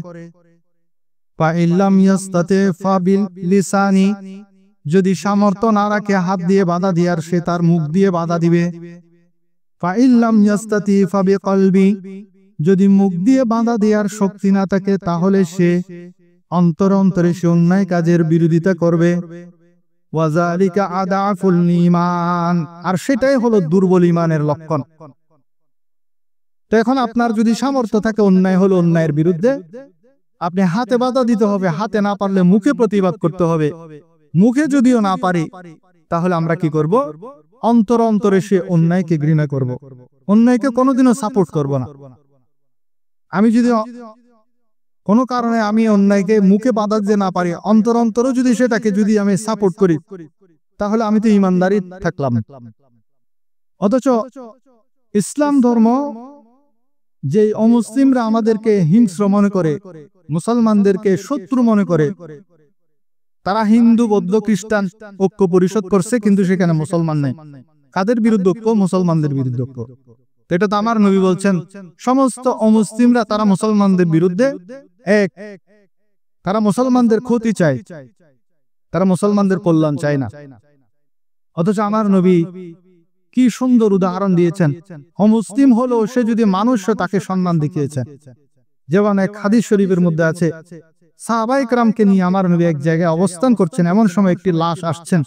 ফা ইল্লাম ইয়াস্তাতি ফাবিল লিসানি, যদি সামর্থ্য না রাখে হাত দিয়ে বাধা দিয়ার সে তার মুখ দিয়ে বাধা দিবে। ফা ইল্লাম ইয়াস্তাতি ফাবিকলবি, যদি মুখ দিয়ে বাধা দেওয়ার শক্তি না থাকে তাহলে সে অন্তরে সে অন্যায় কাজের বিরোধিতা করবে। ওয়াযালিকা আদাফুল ঈমান, আর সেটাই হলো দুর্বল ঈমানের লক্ষণ। তো এখন আপনার যদি সামর্থ্য থাকে অন্যায় হলো অন্যায়ের বিরুদ্ধে, আপনি হাতে বাধা দিতে হবে, হাতে না পারলে মুখে প্রতিবাদ করতে হবে। মুখে যদিও না পারি তাহলে আমরা কি করব? অন্তরে সে অন্যায়কে ঘৃণা করব, অন্যায়কে কোনোদিনও সাপোর্ট করব না। আমি যদি কোনো কারণে আমি অন্যায়কে মুখে বাধা দিতে না পারি, অন্তরে যদি সেটাকে যদি আমি সাপোর্ট করি তাহলে আমি তো ঈমানদারি থাকলাম। অথচ ইসলাম ধর্ম যে অমুসলিমরা আমাদেরকে হিংস্র মনে করে, মুসলমানদেরকে শত্রু মনে করে, তারা হিন্দু বৌদ্ধ খ্রিস্টান ঐক্য পরিষদ করছে, কিন্তু সেখানে মুসলমান নেই। কাদের বিরুদ্ধে ঐক্য? মুসলমানদের বিরুদ্ধে ঐক্য। এটা তো আমার নবী বলছেন সমস্ত অমুসলিমরা তারা মুসলমানদের বিরুদ্ধে এক, তারা মুসলমানদের ক্ষতি চায়, তারা মুসলমানদের কল্যাণ চায় না। অথচ আমার নবী কি সুন্দর উদাহরণ দিয়েছেন, অমুসলিম হলো সে যদি মানুষ তাকে সম্মান দেখিয়েছেন। যেমন এক হাদিস শরীফের মধ্যে আছে, সাহাবায়ে কেরামকে নিয়ে আমার নবী এক জায়গায় অবস্থান করছেন, এমন সময় একটি লাশ আসছেন,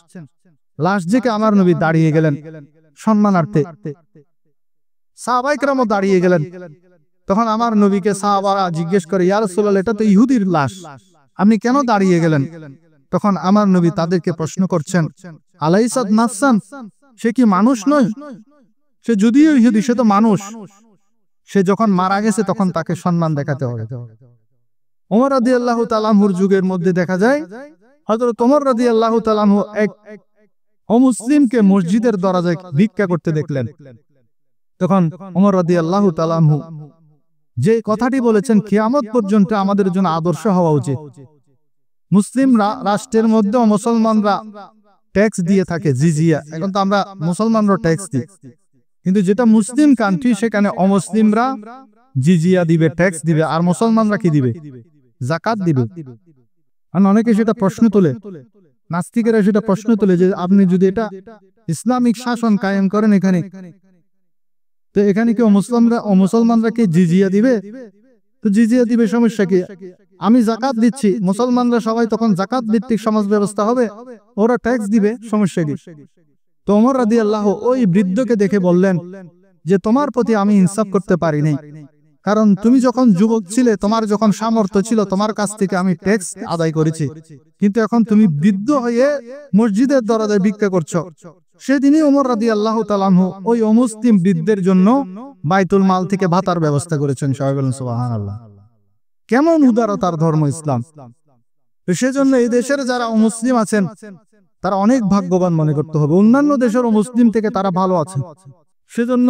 লাশ দেখে আমার নবী দাঁড়িয়ে গেলেন সম্মানার্থে। সাহাবায়ে কেরামও দাঁড়িয়ে গেলেন। তখন আমার নবীকে সাহাবারা জিজ্ঞেস করে, ইয়া রাসূলুল্লাহ, এটা তো ইহুদির লাশ, আপনি কেন দাঁড়িয়ে গেলেন? তখন আমার নবী তাদেরকে প্রশ্ন করছেন, আলাইসাত নাফসান, সে কি মানুষ নয়? সে যদিও ইহুদি সে তো মানুষ, সে যখন মারা গেছে তখন তাকে সম্মান দেখাতে হবে। ওমর রাদিয়াল্লাহু তাআলা আনহুর যুগের মধ্যে দেখা যায় হযরত ওমর রাদিয়াল্লাহু তাআলা আনহু এক অমুসলিমকে মসজিদের দরজায় ভিক্ষা করতে দেখলেন। তখন ওমর রাদিয়াল্লাহু তাআলা আনহু যে কথাটি বলেছেন, কিয়ামত পর্যন্ত আমাদের জন্য আদর্শ হওয়া উচিত। মুসলিম রাষ্ট্রের মধ্যে মুসলমানরা ট্যাক্স দিয়ে থাকে, জিজিয়া। এখন তো আমরা মুসলমানরা ট্যাক্স দিই, কিন্তু যেটা মুসলিম কান্ট্রি সেখানে অমুসলিমরা জিজিয়া দিবে, ট্যাক্স দিবে, আর মুসলমানরা কি দিবে? যাকাত দিবে। আর অনেকে সেটা প্রশ্ন তোলে, নাস্তিকেরা সেটা প্রশ্ন তোলে যে আপনি যদি এটা ইসলামিক শাসন কায়েম করেন এখানে, তো এখানে কি মুসলমানরা কি জিজিয়া দিবে? তো জিজিয়া দিবে, সমস্যা কি? আমি যাকাত দিচ্ছি, মুসলমানরা সবাই তখন যাকাত ভিত্তিক সমাজ ব্যবস্থা হবে, ওরা ট্যাক্স দিবে, সমস্যা কি? তো ওমর রাদিয়াল্লাহু ওই বৃদ্ধকে দেখে বললেন যে তোমার প্রতি আমি ইনসাফ করতে পারি নাই, কারণ তুমি যখন যুবক ছিলে, তোমার যখন সামর্থ্য ছিল, তোমার কাছ থেকে আমি ট্যাক্স আদায় করেছি, কিন্তু এখন তুমি বৃদ্ধ হয়ে মসজিদের দরজায় ভিক্ষা করছো। সেদিনই ওমর রাদিয়াল্লাহু তাআলা আনহু ওই অমুসলিম বৃদ্ধের জন্য বাইতুল মাল থেকে ভাতার ব্যবস্থা করেছেন। সবাই বলেন সুবহানাল্লাহ। কেমন উদারতার ধর্ম ইসলাম! সেজন্য এই দেশের যারা অমুসলিম আছেন তারা অনেক ভাগ্যবান মনে করতে হবে, অন্যান্য দেশের অমুসলিম থেকে তারা ভালো আছেন। সেজন্য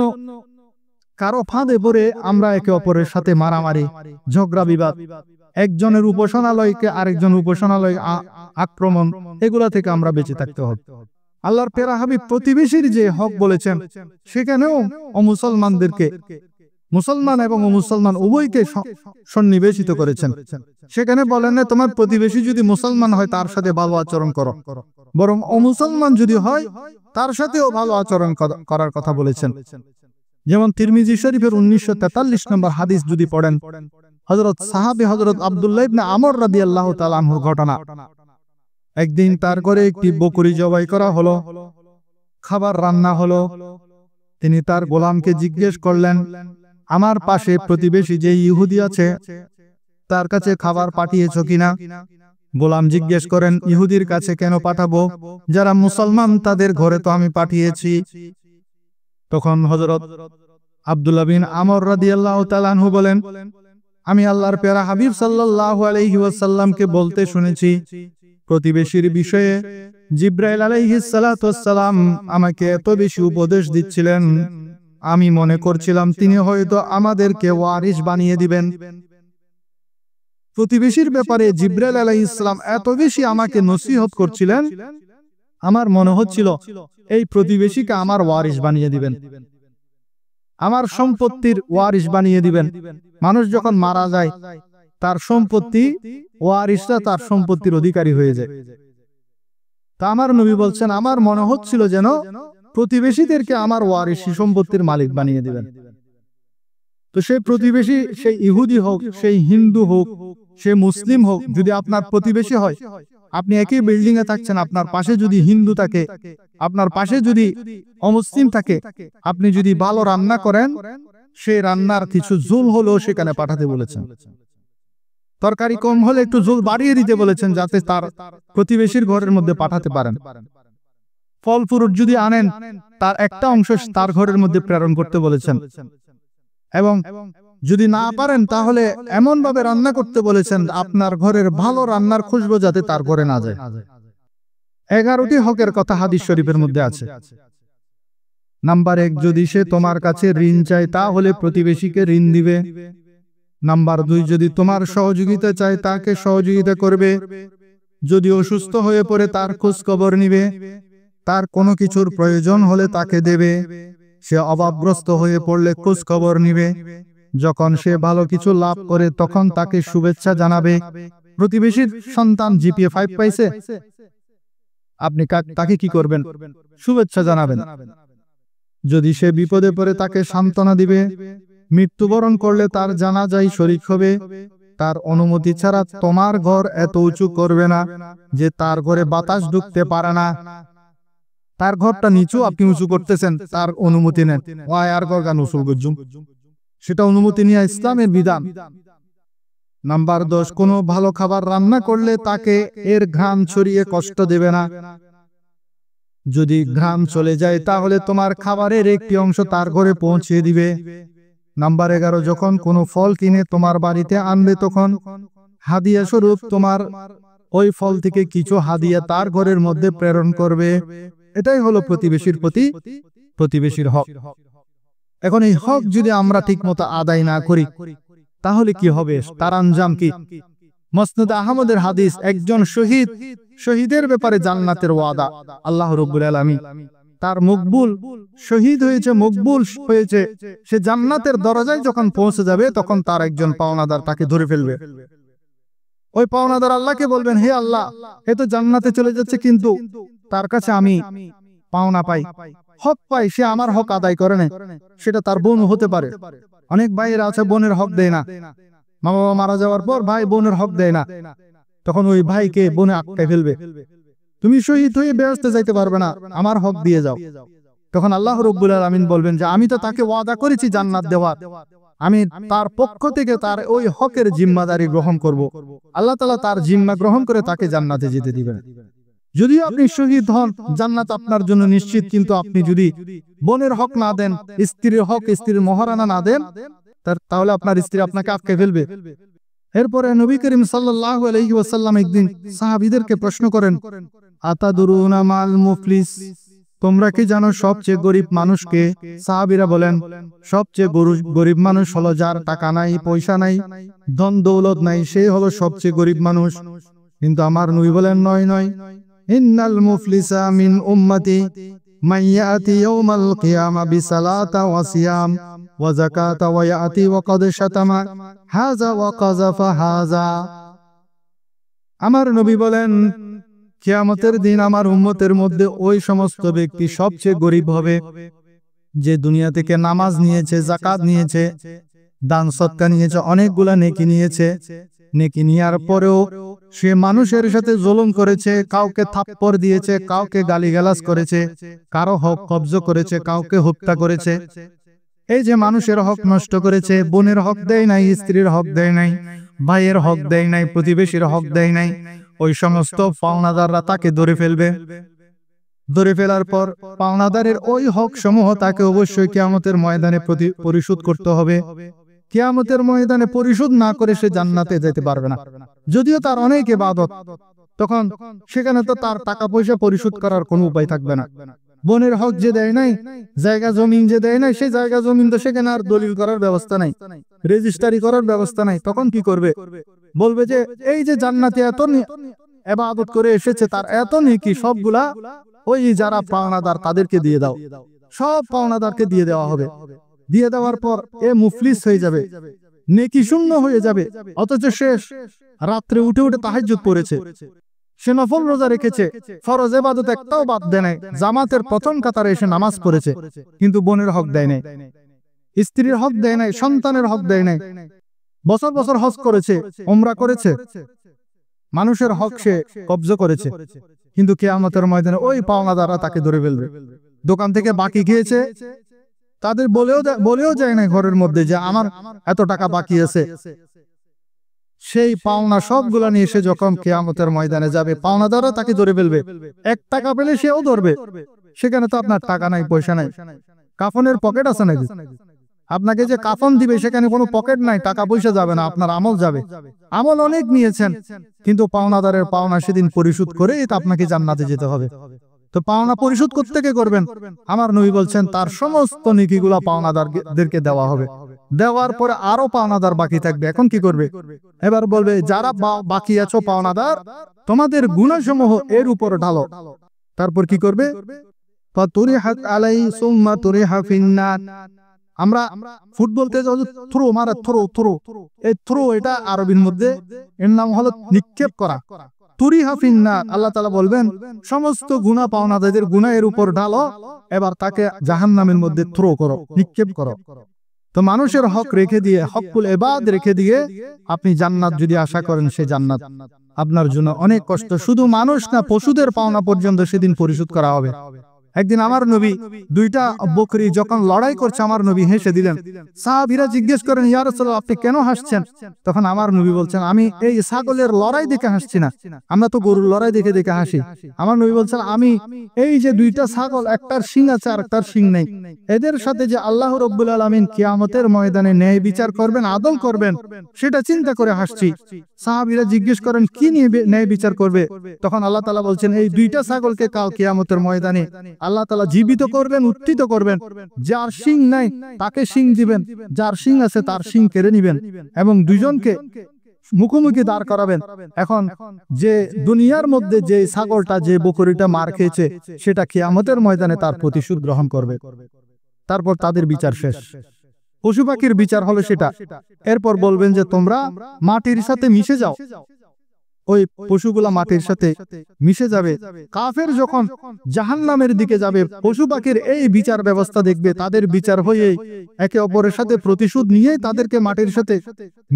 কারো ফাঁদে পড়ে আমরা একে অপরের সাথে মারামারি, ঝগড়া বিবাদ, একজনের উপাসনালয়কে আরেকজন উপাসনালয় আক্রমণ, এগুলা থেকে আমরা বেঁচে থাকতে হবে। আল্লাহর প্যারা হাবিব প্রতিবেশীর যে হক বলেছেন, সেখানেও মুসলমানদেরকে মুসলমান এবং অমুসলমান উভয়কে সন্নিবেশিত করেছেন। সেখানে বলেন না তোমার প্রতিবেশী যদি মুসলমান হয় তার সাথে ভালো আচরণ করো, বরং অমুসলমান যদি হয় তার সাথেও ভালো আচরণ করার কথা বলেছেন। যেমন তিরমিজি শরীফের 1943 নম্বর হাদিস যদি পড়েন, হযরত সাহাবী হযরত আব্দুল্লাহ ইবনে আমর রাদিয়াল্লাহু তাআলা আনহুর ঘটনা। একদিন তার ঘরে একটি বকরি জবাই করা হলো, খাবার রান্না হলো। তিনি তার গোলামকে জিজ্ঞেস করলেন, আমার পাশে প্রতিবেশী যে ইহুদি আছে তার কাছে খাবার পাঠিয়েছো কিনা? গোলাম জিজ্ঞেস করেন, ইহুদির কাছে কেন পাঠাবো? যারা মুসলমান তাদের ঘরে তো আমি পাঠিয়েছি। তখন হযরত আব্দুল্লাহ বিন আমর রাদিয়াল্লাহু তাআলা আনহু বলেন, আমি আল্লাহর প্যারা হাবিব সাল্লাল্লাহু আলাইহি ওয়াসাল্লামকে বলতে শুনেছি, প্রতিবেশীর বিষয়ে জিবরাইল আলাইহিস সালাতু ওয়াস সালাম আমাকে এত বেশি উপদেশ দিচ্ছিলেন, আমি মনে করছিলাম তিনি হয়তো আমাদেরকে ওয়ারিস বানিয়ে দিবেন। প্রতিবেশীর ব্যাপারে জিবরাইল আলাইহিস সালাম এত বেশি আমাকে নসিহত করছিলেন, আমার মনে হচ্ছিল এই প্রতিবেশীকে আমার ওয়ারিস বানিয়ে দিবেন, আমার সম্পত্তির ওয়ারিস বানিয়ে দিবেন। মানুষ যখন মারা যায় তার সম্পত্তি, ওয়ারিসরা তার সম্পত্তির অধিকারী হয়ে যায়। তা আমার নবী বলছেন, আমার মনে হচ্ছিল যেন প্রতিবেশীদেরকে আমার ওয়ারিসি সম্পত্তির মালিক বানিয়ে দিবেন। তো সেই প্রতিবেশী, সেই ইহুদি হোক, সেই হিন্দু হোক, সে মুসলিম হোক, যদি আপনার প্রতিবেশী হয়, আপনি একই বিল্ডিং এ থাকছেন, আপনার পাশে যদি হিন্দু থাকে, আপনার পাশে যদি অমুসলিম থাকে, আপনি যদি ভালো রান্না করেন, সেই রান্নার কিছু ঝোল হলেও সেখানে পাঠাতে বলেছেন। তরকারি কম হলে একটু ঝোল বাড়িয়ে দিতে বলেছেন, যাতে তার প্রতিবেশীর ঘরের মধ্যে পাঠাতে পারেন। ফল ফ্রুট যদি আনেন, তার একটা অংশ তার ঘরের মধ্যে প্রেরণ করতে বলেছেন। এবং যদি না পারেন তাহলে এমন ভাবে রান্না করতে বলেছেন আপনার ঘরের ভালো রান্নার খুশবু যাতে তার ঘরে না যায়। 11টি হকের কথা হাদিস শরীফের মধ্যে আছে। নাম্বার 1, যদি সে তোমার কাছে ঋণ চায় তাহলে প্রতিবেশীকে ঋণ দিবে। নাম্বার 2, যদি তোমার সহযোগিতা চায় তাকে সহযোগিতা করবে। যদি অসুস্থ হয়ে পড়ে তার খোঁজ খবর নিবে। তার কোনো কিছুর প্রয়োজন হলে তাকে দেবে। সে অভাবগ্রস্ত হয়ে পড়লে খোঁজ খবর নিবে। যখন সে ভালো কিছু লাভ করে তখন তাকে শুভেচ্ছা জানাবে। প্রতিবেশীর সন্তান জিপিএ 5 পাইছে, আপনি তাকে কি করবেন? শুভেচ্ছা জানাবেন। যদি সে বিপদে পড়ে তাকে সান্ত্বনা দিবে। মৃত্যুবরণ করলে তার জানাজায় শরীক হবে। তার অনুমতি ছাড়া তোমার ঘর এত উঁচু করবে না যে তার ঘরে বাতাস ঢুকতে পারে না। তার ঘরটা নিচু, আপনি উঁচু করতেছেন, তার অনুমতি নেন, আর ঘর গান উঁচু করছুম, সেটা অনুমতি নিয়ে ইসলামের বিধান। নাম্বার 10, কোনো ভালো খাবার রান্না করলে তাকে এর ঘ্রাণ ছড়িয়ে কষ্ট দেবে না। যদি ঘ্রাণ চলে যায় তাহলে তোমার খাবারের একটি অংশ তার ঘরে পৌঁছে দিবে। নাম্বার 11, যখন কোনো ফল কিনে তোমার বাড়িতে আনবে তখন হাদিয়া স্বরূপ তোমার ওই ফল থেকে কিছু হাদিয়া তার ঘরের মধ্যে প্রেরণ করবে। এটাই হলো প্রতিবেশীর প্রতি প্রতিবেশীর হক। এখন এই হক যদি আমরা ঠিকমতো আদায় না করি তাহলে কি হবে? তার আঞ্জাম কি? মুসনাদ আহমদের হাদিস, একজন শহীদের ব্যাপারে জান্নাতের ওয়াদা। আল্লাহ রাব্বুল আলামিন তার মকবুল, শহীদ হয়েছে, মকবুল হয়েছে, সে জান্নাতের দরজায় যখন পৌঁছে যাবে তখন তার একজন পাওনাদার তাকে ধরে ফেলবে। ওই পাওনাদার আল্লাহকে বলবেন, হে আল্লাহ, এ তো জান্নাতে চলে যাচ্ছে, কিন্তু তার কাছে আমি পাওনা পাই, হক পাই, সে আমার হক আদায় করে না। সেটা তার বোন হতে পারে। অনেক ভাইয়েরা আছে বোনের হক দেয় না, মা বাবা মারা যাওয়ার পর ভাই বোনের হক দেয় না, তখন ওই ভাইকে বোনে আটকায় ফেলবে, তুমি শহীদ হয়ে বেহেশতে যাইতে পারবে না, আমার হক দিয়ে যাও। তখন আল্লাহ রাব্বুল আলামিন বলবেন যে আমি তো তাকে ওয়াদা করেছি জান্নাত দেওয়ার, আমি তার পক্ষ থেকে তার ওই হকের জিম্মাদারি গ্রহণ করব। আল্লাহ তাআলা তার জিম্মা গ্রহণ করে তাকে জান্নাতে যেতে দিবেন। যদিও আপনি শহীদ হন, জান্নাত আপনার জন্য নিশ্চিত, কিন্তু আপনি যদি বোনের হক না দেন, স্ত্রীর হক, স্ত্রীর মহারানা না দেন, তাহলে আপনার স্ত্রী আপনাকে আটকে ফেলবে। এরপরে নবী করিম সাল্লাল্লাহু আলাইহি ওয়াসাল্লাম একদিন সাহাবীদেরকে প্রশ্ন করেন, আতাদুরুনা মাল মুফলিস, তোমরা কি জানো সবচেয়ে গরিব মানুষকে? সাহাবীরা বলেন, সবচেয়ে গরিব মানুষ হলো যার টাকা নাই, পয়সা নাই, ধন দৌলত নাই, সে হলো সবচেয়ে গরিব মানুষ। কিন্তু আমার নবী বলেন, নয় নয়, ইন্নাল মুফলিসা মিন উম্মতি মান ইয়াতি ইয়াউমাল কিয়ামা বিসালাতা ওয়া সিয়াম ওয়া যাকাতা ওয়া ইয়াতি ওয়া ক্বাদ শাতামা হাযা ওয়া কাযাফা হাযা। আমার নবী বলেন, কিয়ামতের দিন আমার উম্মতের মধ্যে ওই সমস্ত ব্যক্তি সবচেয়ে গরিব হবে যে দুনিয়া থেকে নামাজ নিয়েছে, যাকাত নিয়েছে, দান সদকা নিয়েছে, অনেকগুলা নেকি নিয়েছে, নেকি নেওয়ার পরেও সে মানুষের সাথে জুলুম করেছে, কাউকে থাপ্পড় দিয়েছে, কাউকে গালিগালাজ করেছে, কারো হক কব্জ করেছে, কাউকে হত্যা করেছে। এই যে মানুষের হক নষ্ট করেছে, বোনের হক দেয় নাই, স্ত্রীর হক দেয় নাই, ভাইয়ের হক দেয় নাই, প্রতিবেশীর হক দেয় নাই, ওই সমস্ত পাওনাদাররা তাকে ধরে ফেলবে। ধরে ফেলার পর পাওনাদারের ওই হক সমূহ তাকে অবশ্যই কিয়ামতের ময়দানে পরিশোধ করতে হবে। কিয়ামতের ময়দানে পরিশোধ না করে সে জান্নাতে যেতে পারবে না। যদিও তার অনেক ইবাদত, তখন সেখানে তো তার টাকা পয়সা পরিশোধ করার কোনো উপায় থাকবে না। বোনের হক যে দেয় নাই, জায়গা জমিন যে দেয় নাই, সেই জায়গা জমিন তো সেখানে আর দলিল করার ব্যবস্থা নাই, রেজিস্ট্রি করার ব্যবস্থা নাই। তখন কি করবে? বলবে যে এই যে জান্নাতে এত ইবাদত করে এসেছে, তার এত নেকি সবগুলা ওই যারা পাওনাদার তাদেরকে দিয়ে দাও। সব পাওনাদারকে দিয়ে দেওয়া হবে। দিয়ে দেওয়ার পর এ মুফলিস হয়ে যাবে, নেকি শূন্য হয়ে যাবে। অথচ শেষ রাত্রে উঠে উঠে তাহাজ্জুদ পড়েছে, সে নফল রোজা রেখেছে, ফরজ ইবাদত একটাও বাদ দেয় নাই, জামাতের প্রথম কাতারে এসে নামাজ পড়েছে, কিন্তু বোনের হক দেয় নাই, স্ত্রীর হক দেয় নাই, সন্তানের হক দেয় নাই, বছর বছর হজ করেছে, উমরা করেছে, মানুষের হক সে কব্জ করেছে। কিন্তু কিয়ামতের ময়দানে ওই পাওনাদাররা তাকে ধরে ফেলবে। দোকান থেকে বাকি খেয়েছে, তাদের বলেও যায় না ঘরের মধ্যে যে আমার এত টাকা বাকি আছে। সেই পাওনা সবগুলা নিয়ে এসে যখন কিয়ামতের ময়দানে যাবে, পাওনাদাররা তাকে ধরে ফেলবে। 1 টাকা পেলে সেও ধরবে। সেখানে তো আপনার টাকা নাই, পয়সা নাই, কাফনের পকেট আছে নাকি? আপনাকে যে কাফন দিবে সেখানে কোনো পকেট নাই, টাকা পয়সা যাবে না, আপনার আমল যাবে। আমল অনেক নিয়েছেন, কিন্তু পাওনাদারের পাওনা সেদিন পরিশোধ করে আপনাকে জান্নাতে যেতে হবে। তো পাওনা পরিশোধ কোত্থেকে করবেন? আমার নবী বলছেন তার সমস্ত নেকিগুলা পাওনাদারদেরকে দেওয়া হবে। দেওয়ার পরে আরো পাওনাদার বাকি থাকবে। এখন কি করবে? এবার বলবে যারা বাকি আছো পাওনাদার, তোমাদের গুনাহসমূহ এর উপর ঢালো। তারপর কি করবে? ফাতুরিহাত আলাই সুম্মা তুরিহা ফিন্নার। আমরা ফুটবলতে থ্রো মারা, থ্রো এই থ্রো, এটা আরবির মধ্যে এর নাম হলো নিক্ষেপ করা। তুরিহা ফিন্নার, আল্লাহ তাআলা বলবেন সমস্ত গুনাহ পাওনাদারদের গুনাহ এর উপর ঢালো, এবার তাকে জাহান্নামের মধ্যে থ্রো করো, নিক্ষেপ করো। তো মানুষের হক রেখে দিয়ে, হকুল ইবাদ রেখে দিয়ে আপনি জান্নাত যদি আশা করেন, সে জান্নাত আপনার জন্য অনেক কষ্ট। শুধু মানুষ না, পশুদের পাওনা পর্যন্ত সেদিন পরিশোধ করা হবে। একদিন আমার নবী 2টা বকরি যখন লড়াই করছে, আমার নবী হেসে দিলেন। সাহাবীরা জিজ্ঞেস করেন, ইয়া রাসূলুল্লাহ আপনি কেন হাসছেন? তখন আমার নবী বলছেন, আমি এই ছাগলের লড়াই দেখে হাসছি না, আমরা তো গরুর লড়াই দেখে দেখে হাসি। আমার নবী বলছেন, আমি এই যে 2টা ছাগল, একটার শিং আছে আর একটার শিং নেই, এদের সাথে যে আল্লাহ রাব্বুল আলামিন কিয়ামতের ময়দানে ন্যায় বিচার করবেন, আদল করবেন, সেটা চিন্তা করে হাসছি। সাহাবীরা জিজ্ঞেস করেন, কি নিয়ে ন্যায় বিচার করবে? তখন আল্লাহ তাআলা বলছেন, এই 2টা ছাগলকে কাল কিয়ামতের ময়দানে আল্লাহ তাআলা জীবিত করবেন, উত্থিত করবেন। যার শিং নাই তাকে শিং দিবেন, যার শিং আছে তার শিং কেড়ে নিবেন, এবং দুইজনকে মুখোমুখি দাঁড় করাবেন। এখন যে দুনিয়ার মধ্যে যে ছাগলটা, যে বকরিটা মার খেয়েছে, সেটা কিয়ামতের ময়দানে তার প্রতিশোধ গ্রহণ করবে। তারপর তাদের বিচার শেষ। পশু পাখির বিচার হলো সেটা। এরপর বলবেন যে তোমরা মাটির সাথে মিশে যাও। ওই পশুগুলা মাটির সাথে মিশে যাবে। কাফের যখন জাহান্নামের দিকে যাবে, পশু পাখির এই বিচার ব্যবস্থা দেখবে, তাদের বিচার হয়ে একে অপরের সাথে প্রতিশোধ নিয়ে তাদেরকে মাটির সাথে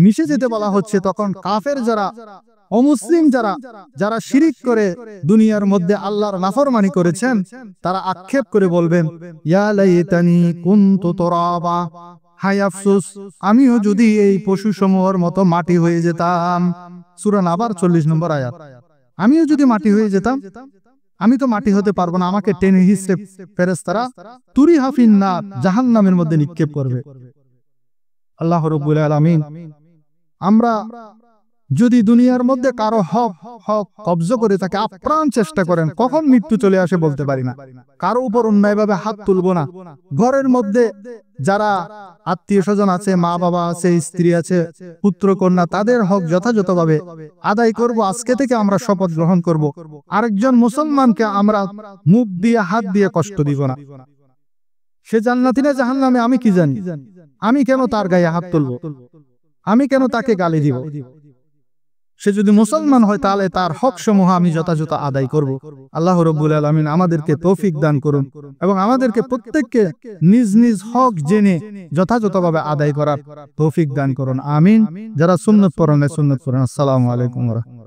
মিশে যেতে বলা হচ্ছে। তখন কাফের যারা, অমুসলিম যারা শিরিক করে দুনিয়ার মধ্যে আল্লাহর নাফরমানি করেছেন, তারা আক্ষেপ করে বলবেন, ইয়া লাইতানি কুনতু তুরাবা, হায় আফসোস, আমিও যদি এই পশু সমূহের মতো মাটি হয়ে যেতাম। সূরা নাবার 40 নম্বর আয়াত। আমিও যদি মাটি হয়ে যেতাম। আমি তো মাটি হতে পারবো না, আমাকে টেনে হিসেবে ফেরেশতারা তুরিহা ফিন্নার, জাহান্নামের মধ্যে নিক্ষেপ করবে। আল্লাহ রাব্বুল আলামিন, আমরা যদি দুনিয়ার মধ্যে কারো হক কব্জ করে তাকে আপ্রাণ চেষ্টা করেন, কখন মৃত্যু চলে আসে বলতে পারি না। কারো উপর অন্যায়ভাবে হাত তুলবো না। ঘরের মধ্যে যারা আত্মীয় স্বজন আছে, মা বাবা আছে, স্ত্রী আছে, পুত্র কন্যা, তাদের হক যথাযথভাবে আদায় করব। আজকে থেকে আমরা শপথ গ্রহণ করব, আরেকজন মুসলমানকে আমরা মুখ দিয়ে, হাত দিয়ে কষ্ট দিব না। সে জান্নাতি না জাহান্নামে আমি কি জানি? আমি কেন তার গায়ে হাত তুলবো? আমি কেন তাকে গালি দিব? সে যদি মুসলমান হয় তাহলে তার হক সমূহ আমি যথাযথ আদায় করব। আল্লাহ রাব্বুল আলামিন আমাদেরকে তৌফিক দান করুন এবং আমাদেরকে প্রত্যেককে নিজ নিজ হক জেনে যথাযথভাবে আদায় করার তৌফিক দান করুন। আমিন। যারা সুন্নাত পড়েন সুন্নাত পড়েন। আসসালামু আলাইকুম ওয়া রাহমাতুল্লাহ।